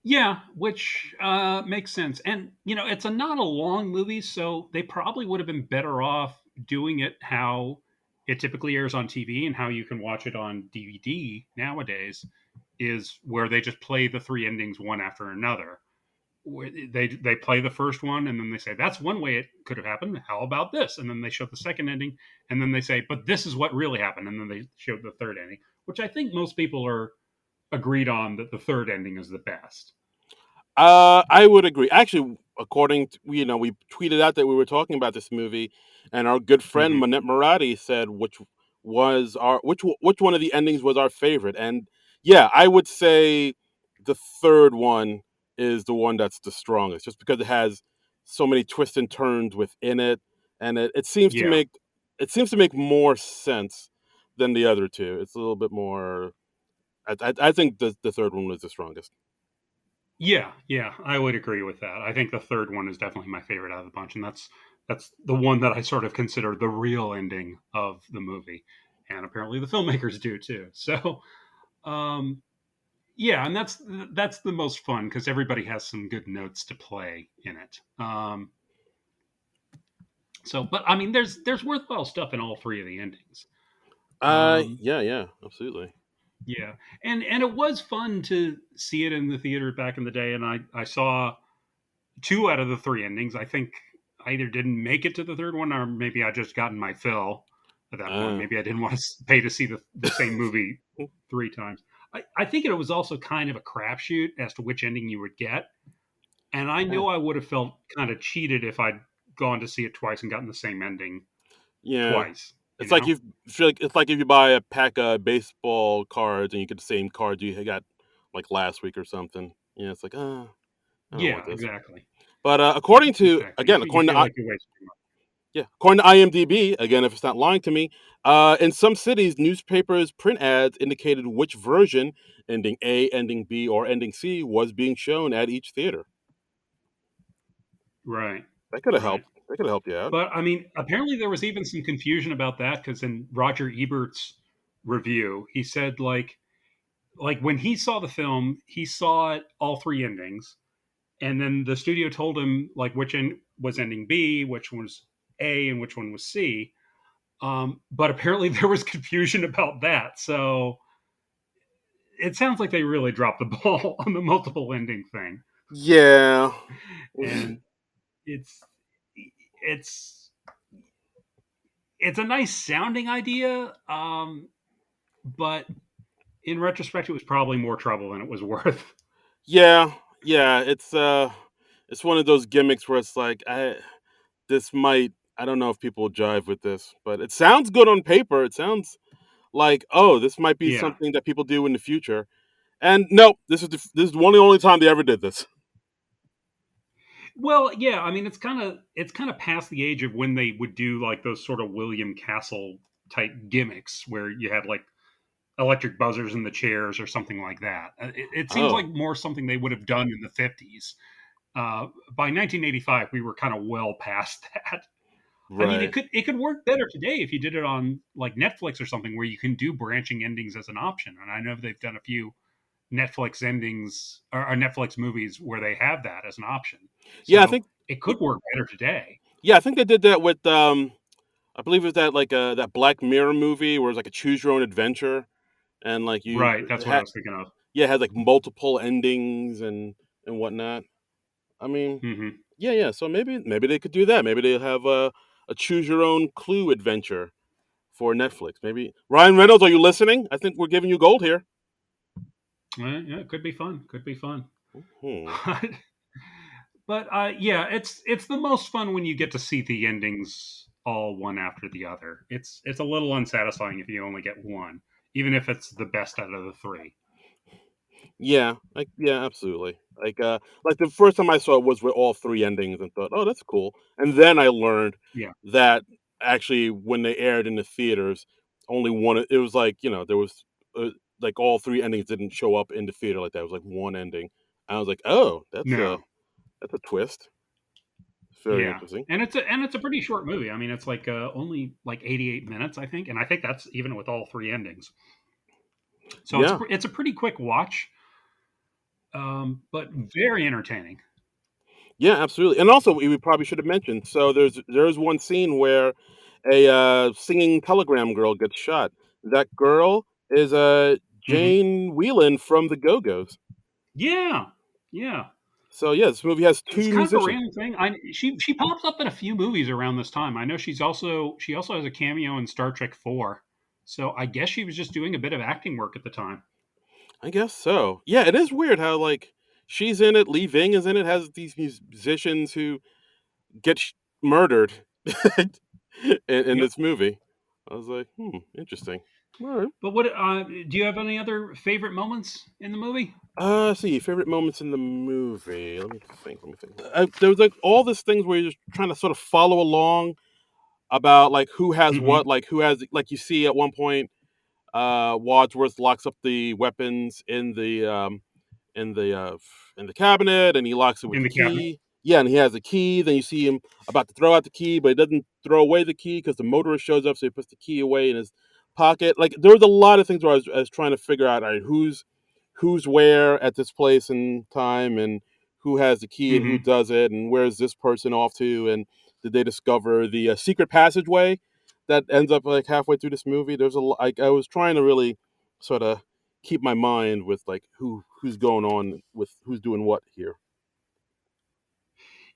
Yeah, which makes sense. And it's not a long movie, so they probably would have been better off doing it how it typically airs on TV and how you can watch it on DVD nowadays, is where they just play the three endings one after another. They play the first one and then they say that's one way it could have happened. How about this? And then they show the second ending and then they say, but this is what really happened. And then they show the third ending, which I think most people are agreed on that the third ending is the best. I would agree. Actually, according to, we tweeted out that we were talking about this movie, and our good friend Hmm. Manette Murati said which one of the endings was our favorite. And yeah, I would say the third one is the one that's the strongest, just because it has so many twists and turns within it, and Yeah. it seems to make more sense than the other two. It's a little bit more. I think the third one was the strongest. Yeah, yeah, I would agree with that. I think the third one is definitely my favorite out of the bunch, and that's the one that I sort of consider the real ending of the movie, and apparently the filmmakers do too. So, um, yeah, and that's the most fun because everybody has some good notes to play in it. So, but I mean, there's worthwhile stuff in all three of the endings. Um, Yeah, yeah, absolutely. yeah, and it was fun to see it in the theater back in the day, and I saw two out of the three endings. I think I either didn't make it to the third one, or maybe I just gotten my fill at that point. Uh, Maybe I didn't want to pay to see the same movie three times. I think it was also kind of a crapshoot as to which ending you would get. And I yeah, know I would have felt kind of cheated if I'd gone to see it twice and gotten the same ending yeah. twice, you It's like know? you feel like it's like if you buy a pack of baseball cards and you get the same cards you got like last week or something. Yeah, it's like, I don't want Yeah, this. exactly. But according to Exactly. again, You feel like you're wasting money. according to IMDb, again, if it's not lying to me, in some cities, newspapers' print ads indicated which version, ending A, ending B, or ending C, was being shown at each theater. Right. That could have Right. helped. That could have helped you out. But I mean, apparently there was even some confusion about that because in Roger Ebert's review, he said like when he saw the film, he saw it all three endings, and then the studio told him like which end was ending B, which one was A, and which one was C. But apparently there was confusion about that, so it sounds like they really dropped the ball on the multiple ending thing, Yeah. and it's it's it's a nice sounding idea, but in retrospect, it was probably more trouble than it was worth. Yeah, yeah, it's one of those gimmicks where it's like this might I don't know if people will jive with this, but it sounds good on paper. It sounds like, oh, this might be Yeah. something that people do in the future. And no, this is one of the only time they ever did this. Well, yeah. I mean, it's kind of past the age of when they would do like those sort of William Castle type gimmicks where you had like electric buzzers in the chairs or something like that. It seems like Oh, more something they would have done in the 50s. By 1985, we were kind of well past that. I mean, it right. could it could work better today if you did it on like Netflix or something where you can do branching endings as an option. And I know they've done a few Netflix endings or Netflix movies where they have that as an option. Yeah, I So think it could work better today. yeah, I think they did that with I believe it was that like that Black Mirror movie where it's like a choose your own adventure and like you Right. That's what I had was thinking of. yeah, it had like multiple endings and whatnot. I mean, Hmm. yeah, yeah. So maybe they could do that. Maybe they'll have a choose your own clue adventure for Netflix. Maybe Ryan Reynolds, are you listening? I think we're giving you gold here. Yeah, it could be fun. Could be fun. Hmm. But yeah, it's the most fun when you get to see the endings all one after the other. It's a little unsatisfying if you only get one, even if it's the best out of the three. Yeah, yeah, absolutely. Like the first time I saw it was with all three endings and thought, "Oh, that's cool." And then I learned Yeah. that actually when they aired in the theaters, only one it was like, there was like all three endings didn't show up in the theater like that. It was like one ending. And I was like, "Oh, No. that's a twist." It's very Yeah. interesting. And it's a pretty short movie. I mean, it's like only like 88 minutes, I think, and I think that's even with all three endings. So Yeah. it's a pretty quick watch, but very entertaining. Yeah, absolutely. And also, we probably should have mentioned. So there's one scene where a singing telegram girl gets shot. That girl is Hmm. Jane Whelan from the Go Go's. Yeah, yeah. So yeah, this movie has It's two kind of a musicians. random thing. She pops up in a few movies around this time. I know she also has a cameo in Star Trek 4. So I guess she was just doing a bit of acting work at the time. I guess so. Yeah, it is weird how like she's in it. Lee Ving is in it. Has these musicians who get murdered in Yep. this movie. I was like, interesting. All right. But what do you have any other favorite moments in the movie? Let's see, favorite moments in the movie. Let me think. Let me think. There was like all these things where you're just trying to sort of follow along about like who has what, Hmm. like who has like you see at one point, Wadsworth locks up the weapons in the in the cabinet, and he locks it with In the the cabinet. key. Yeah, and he has a key. Then you see him about to throw out the key, but he doesn't throw away the key because the motorist shows up, so he puts the key away in his pocket. Like there was a lot of things where I was trying to figure out, all right, who's where at this place and time, and who has the key and who Hmm. does it, and where's this person off to, and did they discover the secret passageway that ends up like halfway through this movie? Like I was trying to really sort of keep my mind with like who's going on with who's doing what here.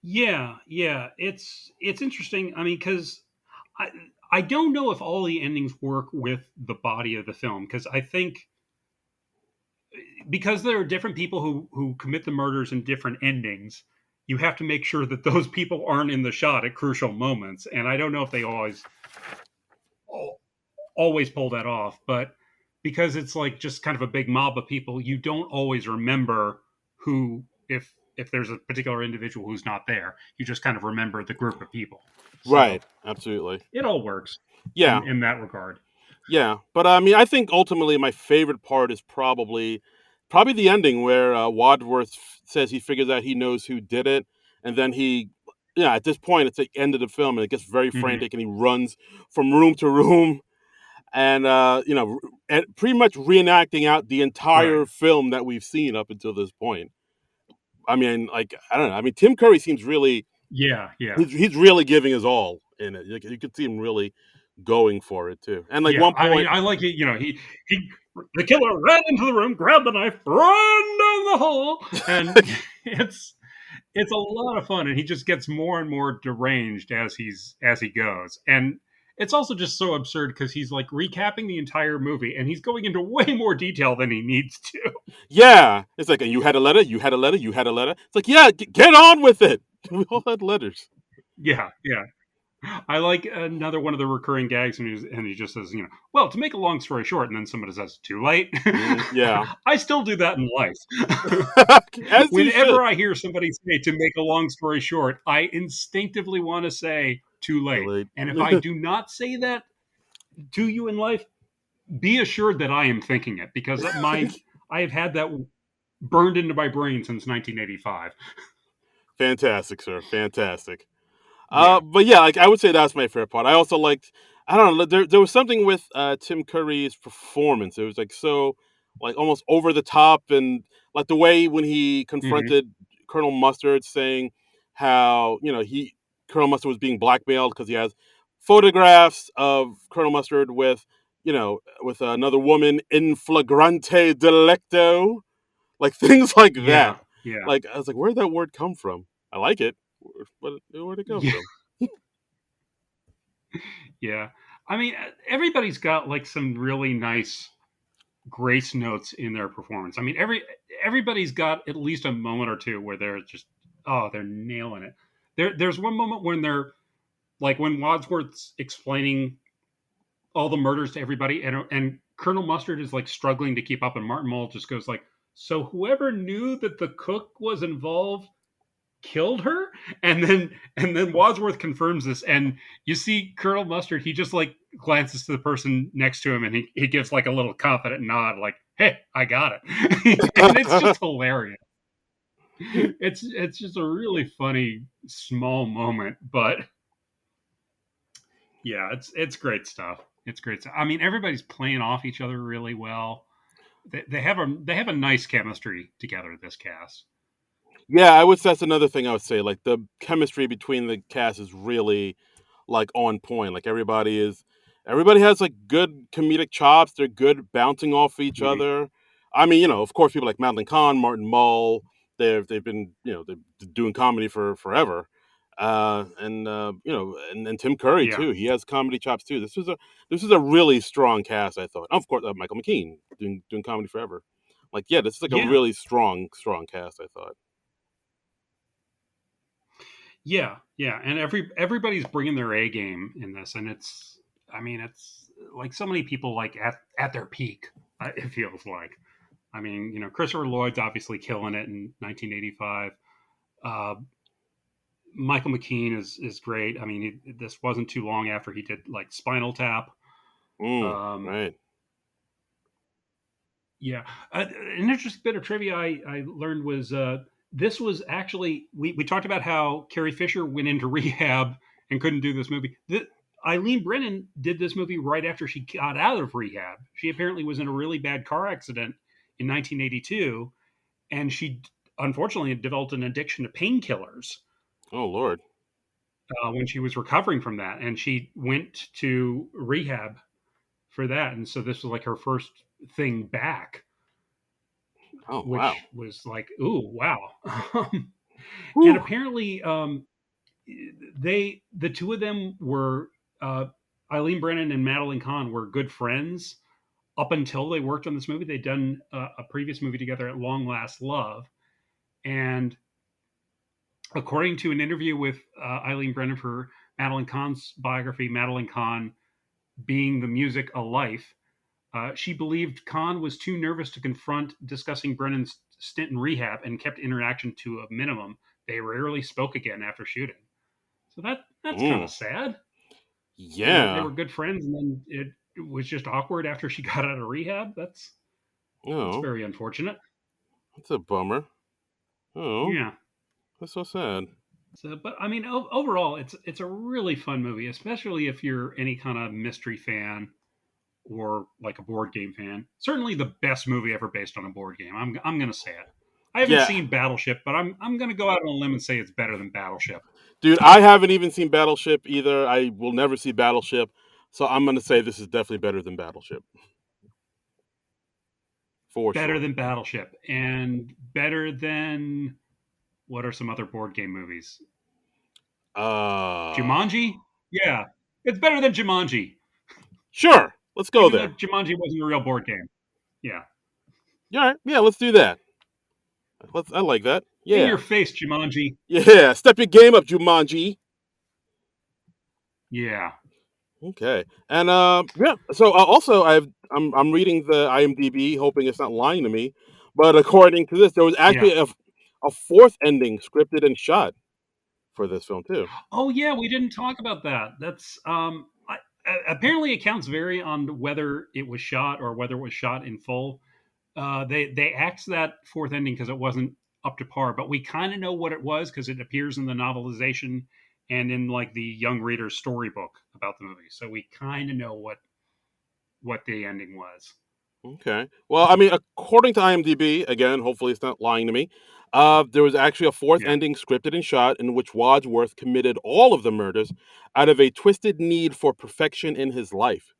Yeah, yeah. It's interesting. I mean, because I I don't know if all the endings work with the body of the film because I think because there are different people who commit the murders in different endings, you have to make sure that those people aren't in the shot at crucial moments. And I don't know if they always pull that off, but because it's like just kind of a big mob of people, you don't always remember who if there's a particular individual who's not there. You just kind of remember the group of people. So Right, absolutely. it all works Yeah, in that regard. yeah. But I mean, I think ultimately my favorite part is probably the ending where Wadsworth says he figures out he knows who did it, and then yeah, at this point it's the end of the film, and it gets very Hmm. frantic, and he runs from room to room, and and pretty much reenacting out the Right. entire film that we've seen up until this point. I mean, like I don't know. I mean, Tim Curry seems really Yeah, yeah. he's really giving his all in it. You could see him really going for it too. And like Yeah, one I mean, point, I like it. He the killer ran into the room, grabbed the knife, ran down the hall, and it's a lot of fun. And he just gets more and more deranged as he goes. And it's also just so absurd because he's like recapping the entire movie, and he's going into way more detail than he needs to. yeah, it's like you had a letter, you had a letter, you had a letter. It's like yeah, get on with it. We all had letters. Yeah, yeah. I like another one of the recurring gags, and he just says, well, to make a long story short, and then somebody says, too late. Yeah, I still do that in life. as you should. Whenever I hear somebody say, to make a long story short, I instinctively want to say, too Too late. late. And if I do not say that to you in life, be assured that I am thinking it because I have had that burned into my brain since 1985. Fantastic, sir. Fantastic. Yeah. But yeah, like I would say that's my favorite part. I also liked. I don't know. There was something with Tim Curry's performance. It was like so, like almost over the top, and like the way when he Hmm. confronted Colonel Mustard, saying how Colonel Mustard was being blackmailed because he has photographs of Colonel Mustard with with another woman in flagrante delicto, like things like that. Yeah. Yeah. Like I was like, where'd that word come from? I like it, but where'd it come Yeah. from? Yeah. I mean, everybody's got like some really nice grace notes in their performance. I mean, everybody's got at least a moment or two where they're just they're nailing it. There's one moment when like when Wadsworth's explaining all the murders to everybody, and Colonel Mustard is like struggling to keep up, and Martin Mull just goes like, "So whoever knew that the cook was involved killed her," and then Wadsworth confirms this, and you see Colonel Mustard, he just like glances to the person next to him, and he gives like a little confident nod, like, "Hey, I got it," and it's just hilarious. It's just a really funny small moment, but yeah, it's great stuff. It's great stuff. I mean, everybody's playing off each other really well. They have a nice chemistry together. This cast. Yeah, I would. That's another thing I would say. Like the chemistry between the cast is really like on point. Like everybody has like good comedic chops. They're good bouncing off each Mhm. other. I mean, of course, people like Madeline Kahn, Martin Mull. They've been they're doing comedy for forever. And Tim Curry Yeah, too. He has comedy chops too. This is a really strong cast. I thought. Of course, Michael McKean doing comedy forever. Like yeah, this is like a yeah, really strong cast. I thought. yeah, and everybody's bringing their A game in this, and I mean, it's like so many people like at their peak. It feels like. I mean, Christopher Lloyd's obviously killing it in 1985. Uh, Michael McKean is great. I mean, this wasn't too long after he did like Spinal Tap. Um, Right. Yeah. An interesting bit of trivia I learned was this was actually, we talked about how Carrie Fisher went into rehab and couldn't do this movie. Eileen Brennan did this movie right after she got out of rehab. She apparently was in a really bad car accident in 1982, and she unfortunately had developed an addiction to painkillers Oh Lord. when she was recovering from that. And she went to rehab for that. And so this was like her first thing back, Oh wow. which was like, ooh, wow. And Whew. apparently, the two of them were uh, Eileen Brennan and Madeline Kahn were good friends up until they worked on this movie. They'd done a previous movie together, at Long Last Love, and according to an interview with Eileen Brennan for Madeline Kahn's biography, Madeline Kahn being the music a life. She believed Kahn was too nervous to confront discussing Brennan's stint in rehab and kept interaction to a minimum. They rarely spoke again after shooting. So that's kind Mm. of sad. They were Yeah. good friends, and then it was just awkward after she got out of rehab. That's Oh, very unfortunate. that's a bummer. Oh, Yeah. that's so sad. So, but I mean, overall, it's a really fun movie, especially if you're any kind of mystery fan or like a board game fan. Certainly the best movie ever based on a board game. I'm gonna say it. I haven't Yeah, seen Battleship, but I'm gonna go out on a limb and say it's better than Battleship. dude, I haven't even seen Battleship either. I will never see Battleship, so I'm gonna say this is definitely better than Battleship for Better sure. than Battleship, and better than, what are some other board game movies? Uh, Jumanji? Yeah. It's better than Jumanji, sure. Let's go even though there. Jumanji wasn't a real board game. Yeah. Yeah, all right. Yeah, let's do that. I like that. In Yeah, your face, Jumanji. yeah. Step your game up, Jumanji. Yeah. Okay, and yeah. So also, I'm reading the IMDb, hoping it's not lying to me, but according to this, there was Yeah. actually a fourth ending scripted and shot for this film too. Oh, yeah. We didn't talk about that. Apparently accounts vary on whether it was shot or whether it was shot in full. They axed that fourth ending because it wasn't up to par, but we kind of know what it was because it appears in the novelization and in like the young reader's storybook about the movie. So we kind of know what the ending was. Okay. Well, I mean, according to IMDb, again, hopefully it's not lying to me. There was actually a fourth Yeah. ending scripted and shot in which Wadsworth committed all of the murders out of a twisted need for perfection in his life.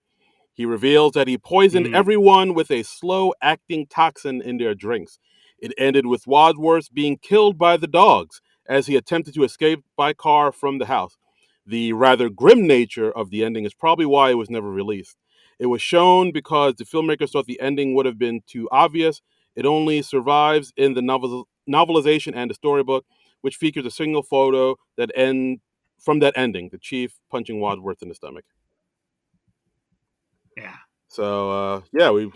He reveals that he poisoned Mm. everyone with a slow acting toxin in their drinks. It ended with Wadsworth being killed by the dogs as he attempted to escape by car from the house. The rather grim nature of the ending is probably why it was never released. It was shown because the filmmakers thought the ending would have been too obvious. It only survives in the novelization and the storybook, which features a single photo that from that ending, the chief punching Wadsworth in the stomach. Yeah. So yeah, we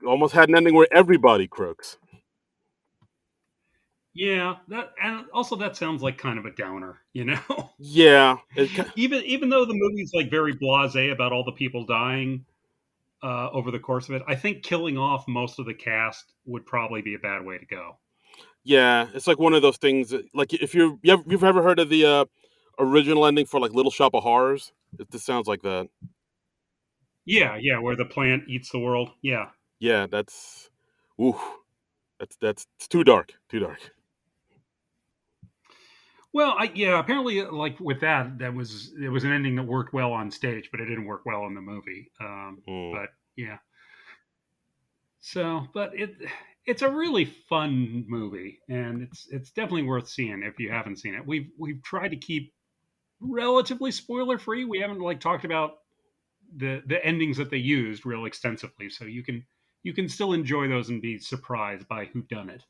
almost had an ending where everybody croaks. Yeah, that and also that sounds like kind of a downer, you know. Yeah, Even though the movie's like very blasé about all the people dying over the course of it, I think killing off most of the cast would probably be a bad way to go. yeah, it's like one of those things. Like if you've ever heard of the original ending for like Little Shop of Horrors, this sounds like that. Yeah, yeah, where the plant eats the world. Yeah. Yeah, that's ooh, that's it's too dark, too dark. Well, yeah, apparently, like with that, it was an ending that worked well on stage, but it didn't work well in the movie. Mm. But yeah, so but it's a really fun movie, and it's definitely worth seeing if you haven't seen it. We've tried to keep relatively spoiler free. We haven't like talked about the endings that they used real extensively, so you can still enjoy those and be surprised by who done it.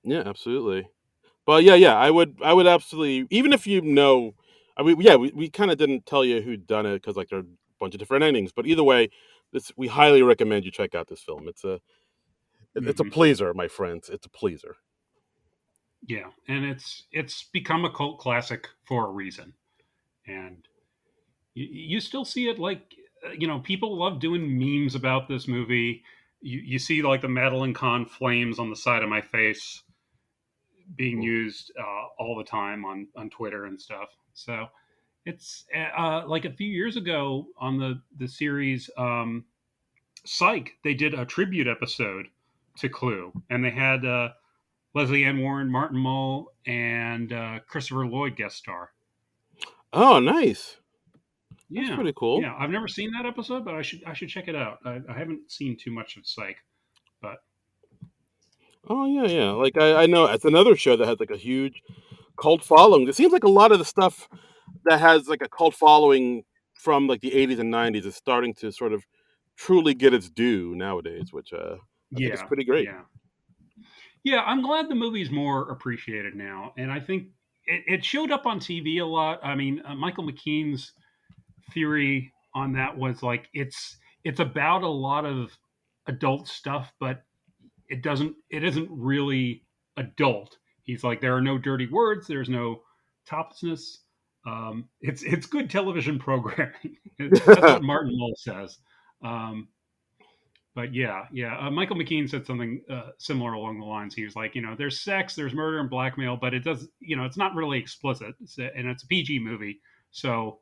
Yeah, absolutely. But yeah, I would absolutely, even if you know, I mean, yeah, we kind of didn't tell you who done it because like there are a bunch of different endings, but either way, this we highly recommend you check out this film. It's a Hmm. pleaser, my friends. It's a pleaser. Yeah, and it's become a cult classic for a reason, and you still see it like people love doing memes about this movie. You see like the Madeline Kahn flames on the side of my face being Mm. used all the time on Twitter and stuff. So it's like a few years ago on the series Psych, they did a tribute episode to Clue, and they had Leslie Ann Warren, Martin Mull, and Christopher Lloyd guest star. Oh, nice. That's Yeah, pretty cool. yeah. I've never seen that episode, but I should check it out. I haven't seen too much of Psych, but Oh yeah, yeah. Like I know it's another show that has like a huge cult following. It seems like a lot of the stuff that has like a cult following from like the 80s and 90s is starting to sort of truly get its due nowadays, which I think is yeah, pretty great. yeah, yeah. I'm glad the movie's more appreciated now, and I think it showed up on TV a lot. I mean, Michael McKean's theory on that was like it's about a lot of adult stuff, but it isn't really adult. He's like there are no dirty words, there's no toplessness. It's good television programming. That's what Martin Mull says. Um, but yeah, yeah. Michael McKean said something similar along the lines. He was like, there's sex, there's murder and blackmail, but it does, it's not really explicit, and it's a PG movie, so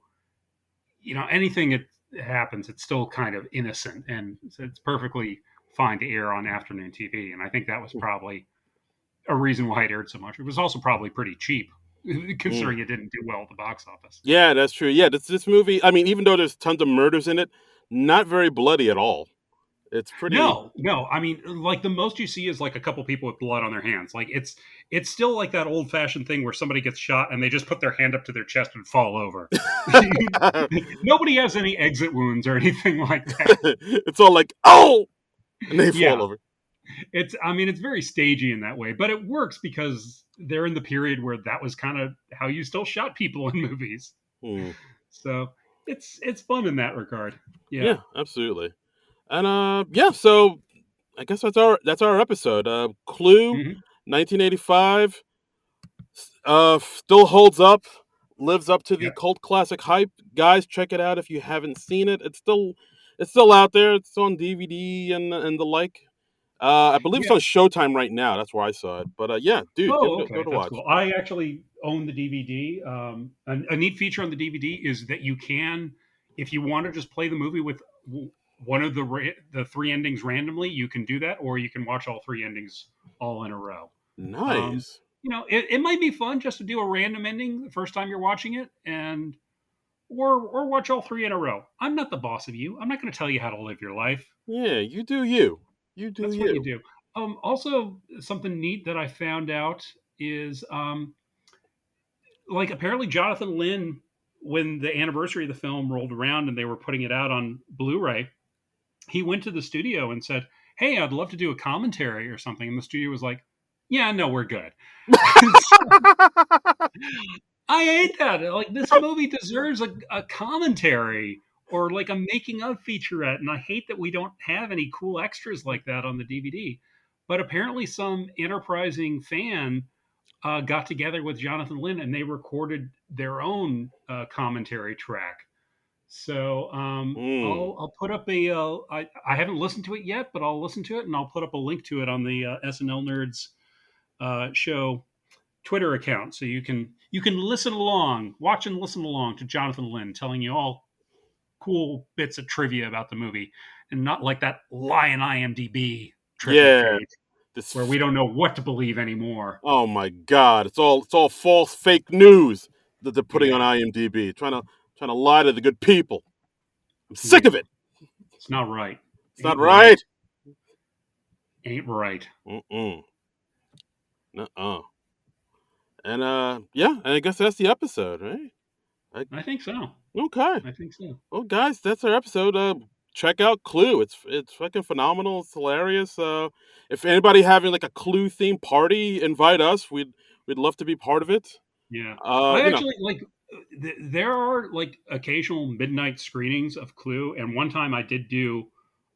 anything it happens, it's still kind of innocent, and it's perfectly fine to air on afternoon TV. And I think that was probably a reason why it aired so much. It was also probably pretty cheap, Mm. considering it didn't do well at the box office. Yeah, that's true. Yeah, this movie. I mean, even though there's tons of murders in it, not very bloody at all. It's pretty. No, no. I mean, like the most you see is like a couple people with blood on their hands. Like it's still like that old fashioned thing where somebody gets shot and they just put their hand up to their chest and fall over. Nobody has any exit wounds or anything like that. It's all like oh, and they fall Yeah, over. I mean it's very stagey in that way, but it works because they're in the period where that was kind of how you still shot people in movies. Hmm. So it's fun in that regard. Yeah. Yeah, absolutely. And yeah, so I guess that's our episode. Clue, Hmm. 1985, still holds up, lives up to the Yeah. cult classic hype. Guys, check it out if you haven't seen it. It's still out there. It's on DVD and the like. I believe it's Yeah. on Showtime right now. That's where I saw it. But yeah, dude, give Oh, it go okay. to That's watch. cool. I actually own the DVD. A neat feature on the DVD is that you can, if you want to just play the movie with one of the three endings randomly, you can do that, or you can watch all three endings all in a row. Um, Nice. it might be fun just to do a random ending the first time you're watching it, and or watch all three in a row. I'm not the boss of you. I'm not going to tell you how to live your life. Yeah, you do you. You do That's what you you. do. Also, something neat that I found out is like apparently Jonathan Lynn, when the anniversary of the film rolled around and they were putting it out on Blu-ray, he went to the studio and said, "Hey, I'd love to do a commentary or something." And the studio was like, Yeah, no, we're good. I hate that. Like this movie deserves a commentary or like a making of featurette, and I hate that we don't have any cool extras like that on the DVD. But apparently, some enterprising fan got together with Jonathan Lynn and they recorded their own commentary track. So Mm. I'll put up a I haven't listened to it yet, but I'll listen to it and I'll put up a link to it on the SNL Nerds show Twitter account, so you can listen along, watch and listen along to Jonathan Lynn telling you all cool bits of trivia about the movie, and not like that lying IMDb trivia Yeah. page where This. we don't know what to believe anymore. Oh my God! It's all false, fake news that they're putting on Yeah, IMDb, trying to lie to the good people. I'm sick of yeah, it. it's not right. It's not Ain't right. right. Ain't right. Mm-mm. Nuh-uh. And yeah, and I guess that's the episode, right? I, I think so. okay. I think so. Well, guys, that's our episode. Check out Clue. It's fucking phenomenal. It's hilarious. If anybody having like a Clue themed party, invite us. We'd love to be part of it. Yeah, Uh, I you know, actually like. There are like occasional midnight screenings of Clue, and one time I did do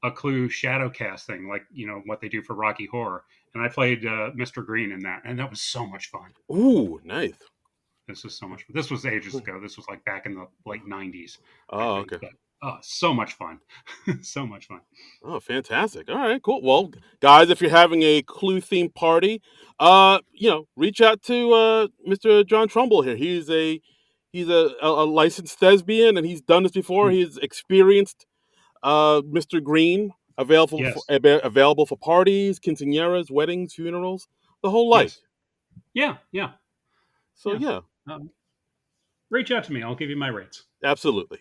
a Clue shadow casting, like what they do for Rocky Horror, and I played Mr. Green in that, and that was so much fun. ooh, nice. This was so much fun. This was ages ago. This was like back in the late '90s, I Oh, think. okay. But so much fun, so much fun. Oh, fantastic. All right, cool. Well, guys, if you're having a Clue themed party, reach out to Mr. John Trumbull here. He's a licensed thespian, and he's done this before. Mm, He's experienced Mr. Green, yes, available for parties, quinceañeras, weddings, funerals, the whole life. yes, yeah, yeah, So yeah. yeah, Um, Reach out to me. I'll give you my rates. absolutely.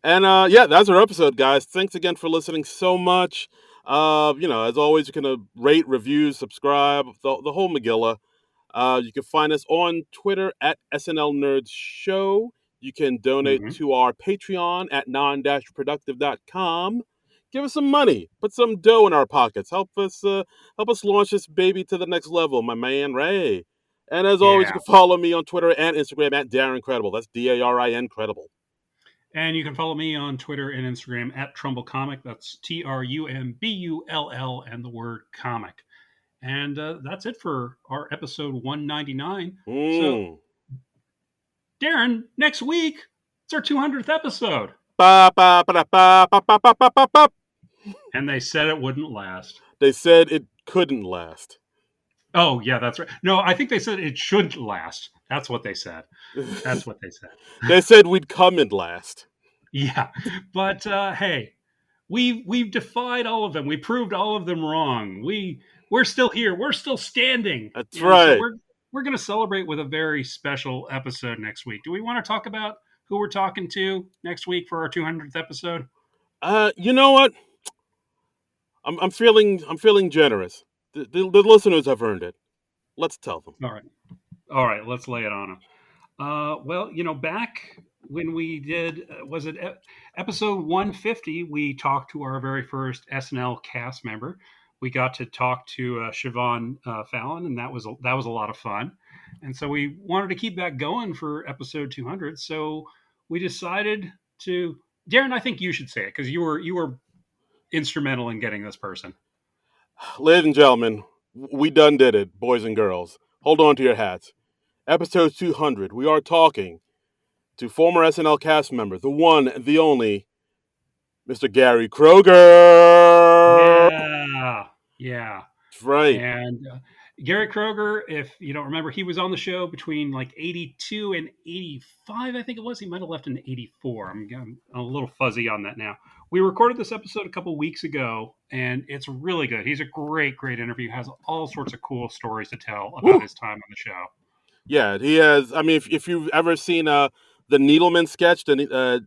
And yeah, that's our episode, guys. Thanks again for listening so much. As always, you can rate, review, subscribe, the whole Megillah. You can find us on Twitter at SNL Nerds Show. You can donate Hmm. to our Patreon at non-productive.com. Give us some money, put some dough in our pockets. Help us launch this baby to the next level, my man Ray. And as always, you Yeah. can follow me on Twitter and Instagram at Darren Credible. That's DARIN Credible. And you can follow me on Twitter and Instagram at Trumbull Comic. That's TRUMBULL and the word comic. And that's it for our episode 199. So, Mm. Darren, next week, it's our 200th episode. Ba, ba, ba, ba, ba, ba, ba, ba, ba, ba. And they said it wouldn't last. They said it couldn't last. Oh, yeah, that's right. No, I think they said it shouldn't last. That's what they said. That's what they said. They said we'd come and last. Yeah. But hey, we've defied all of them. We proved all of them wrong. We're still here. We're still standing. That's So right. we're going to celebrate with a very special episode next week. Do we want to talk about who we're talking to next week for our 200th episode? You know what? I'm feeling generous. The listeners have earned it. Let's tell them. All right. All right, let's lay it on them. Well, back when we did, was it episode 150, we talked to our very first SNL cast member. We got to talk to Siobhan Fallon, and that was a lot of fun. And so we wanted to keep that going for episode 200. So we decided to, Darren, I think you should say it because you were instrumental in getting this person. Ladies and gentlemen, we done did it, boys and girls. Hold on to your hats. Episode 200. We are talking to former SNL cast member, the one, the only, Mr. Gary Kroger. Yeah, yeah. That's right. And Gary Kroger, if you don't remember, he was on the show between like 82 and 85, I think it was. He might have left in 84. I'm a little fuzzy on that now. We recorded this episode a couple weeks ago, and it's really good. He's a great, great interview. Has all sorts of cool stories to tell about Woo. his time on the show. Yeah, he has. I mean, if you've ever seen the Needleman sketch, the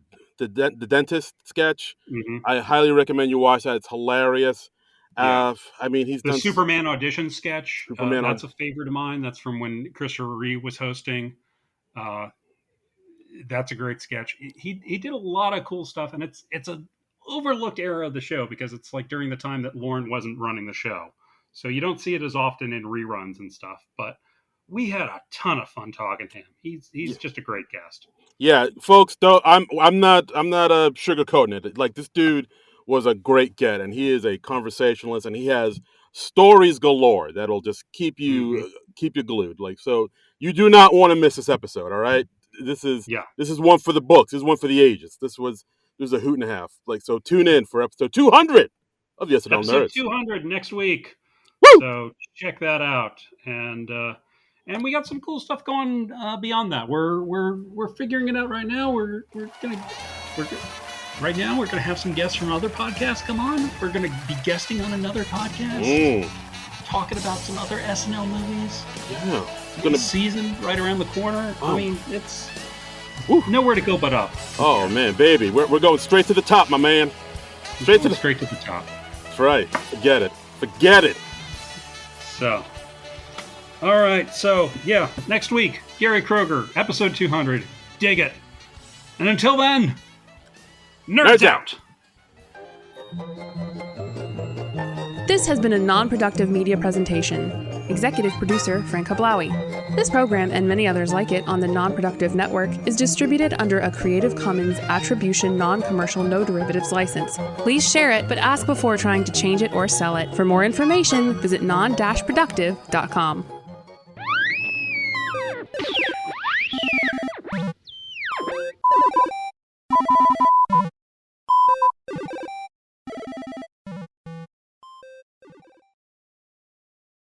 dentist sketch, Hmm. I highly recommend you watch that. It's hilarious. Yeah. I mean, he's The done Superman audition sketch, Superman that's on. a favorite of mine. That's from when Christopher Reeve was hosting. Uh, that's a great sketch. He did a lot of cool stuff, and it's a overlooked era of the show because it's like during the time that Lauren wasn't running the show. So you don't see it as often in reruns and stuff. But we had a ton of fun talking to him. He's just a great guest. Yeah, folks, though I'm not sugarcoating it. Like, this dude was a great get, and he is a conversationalist, and he has stories galore that'll just keep Mm-hmm. you glued. Like, so you do not want to miss this episode. All right, Yeah. this is one for the books. This is one for the ages. This was a hoot and a half. Like, so tune in for episode 200 of the SNL Episode Nerds. 200 next week. Woo! So check that out. And we got some cool stuff going beyond that. We're figuring it out right now. We're right now we're gonna have some guests from other podcasts come on. We're gonna be guesting on another podcast, talking about some other SNL movies. Yeah, It's season right around the corner. Oh. I mean, it's nowhere to go but up. Oh man, baby, we're going straight to the top, my man. Straight to the top. That's right. Forget it. So, all right. So, yeah, next week, Gary Kroger, episode 200. Dig it. And until then, nerds out. This has been a non-productive media presentation. Executive producer Frank Hablawi. This program and many others like it on the Non-Productive Network is distributed under a Creative Commons Attribution Non-Commercial No Derivatives license. Please share it, but ask before trying to change it or sell it. For more information, visit Non-Productive.com.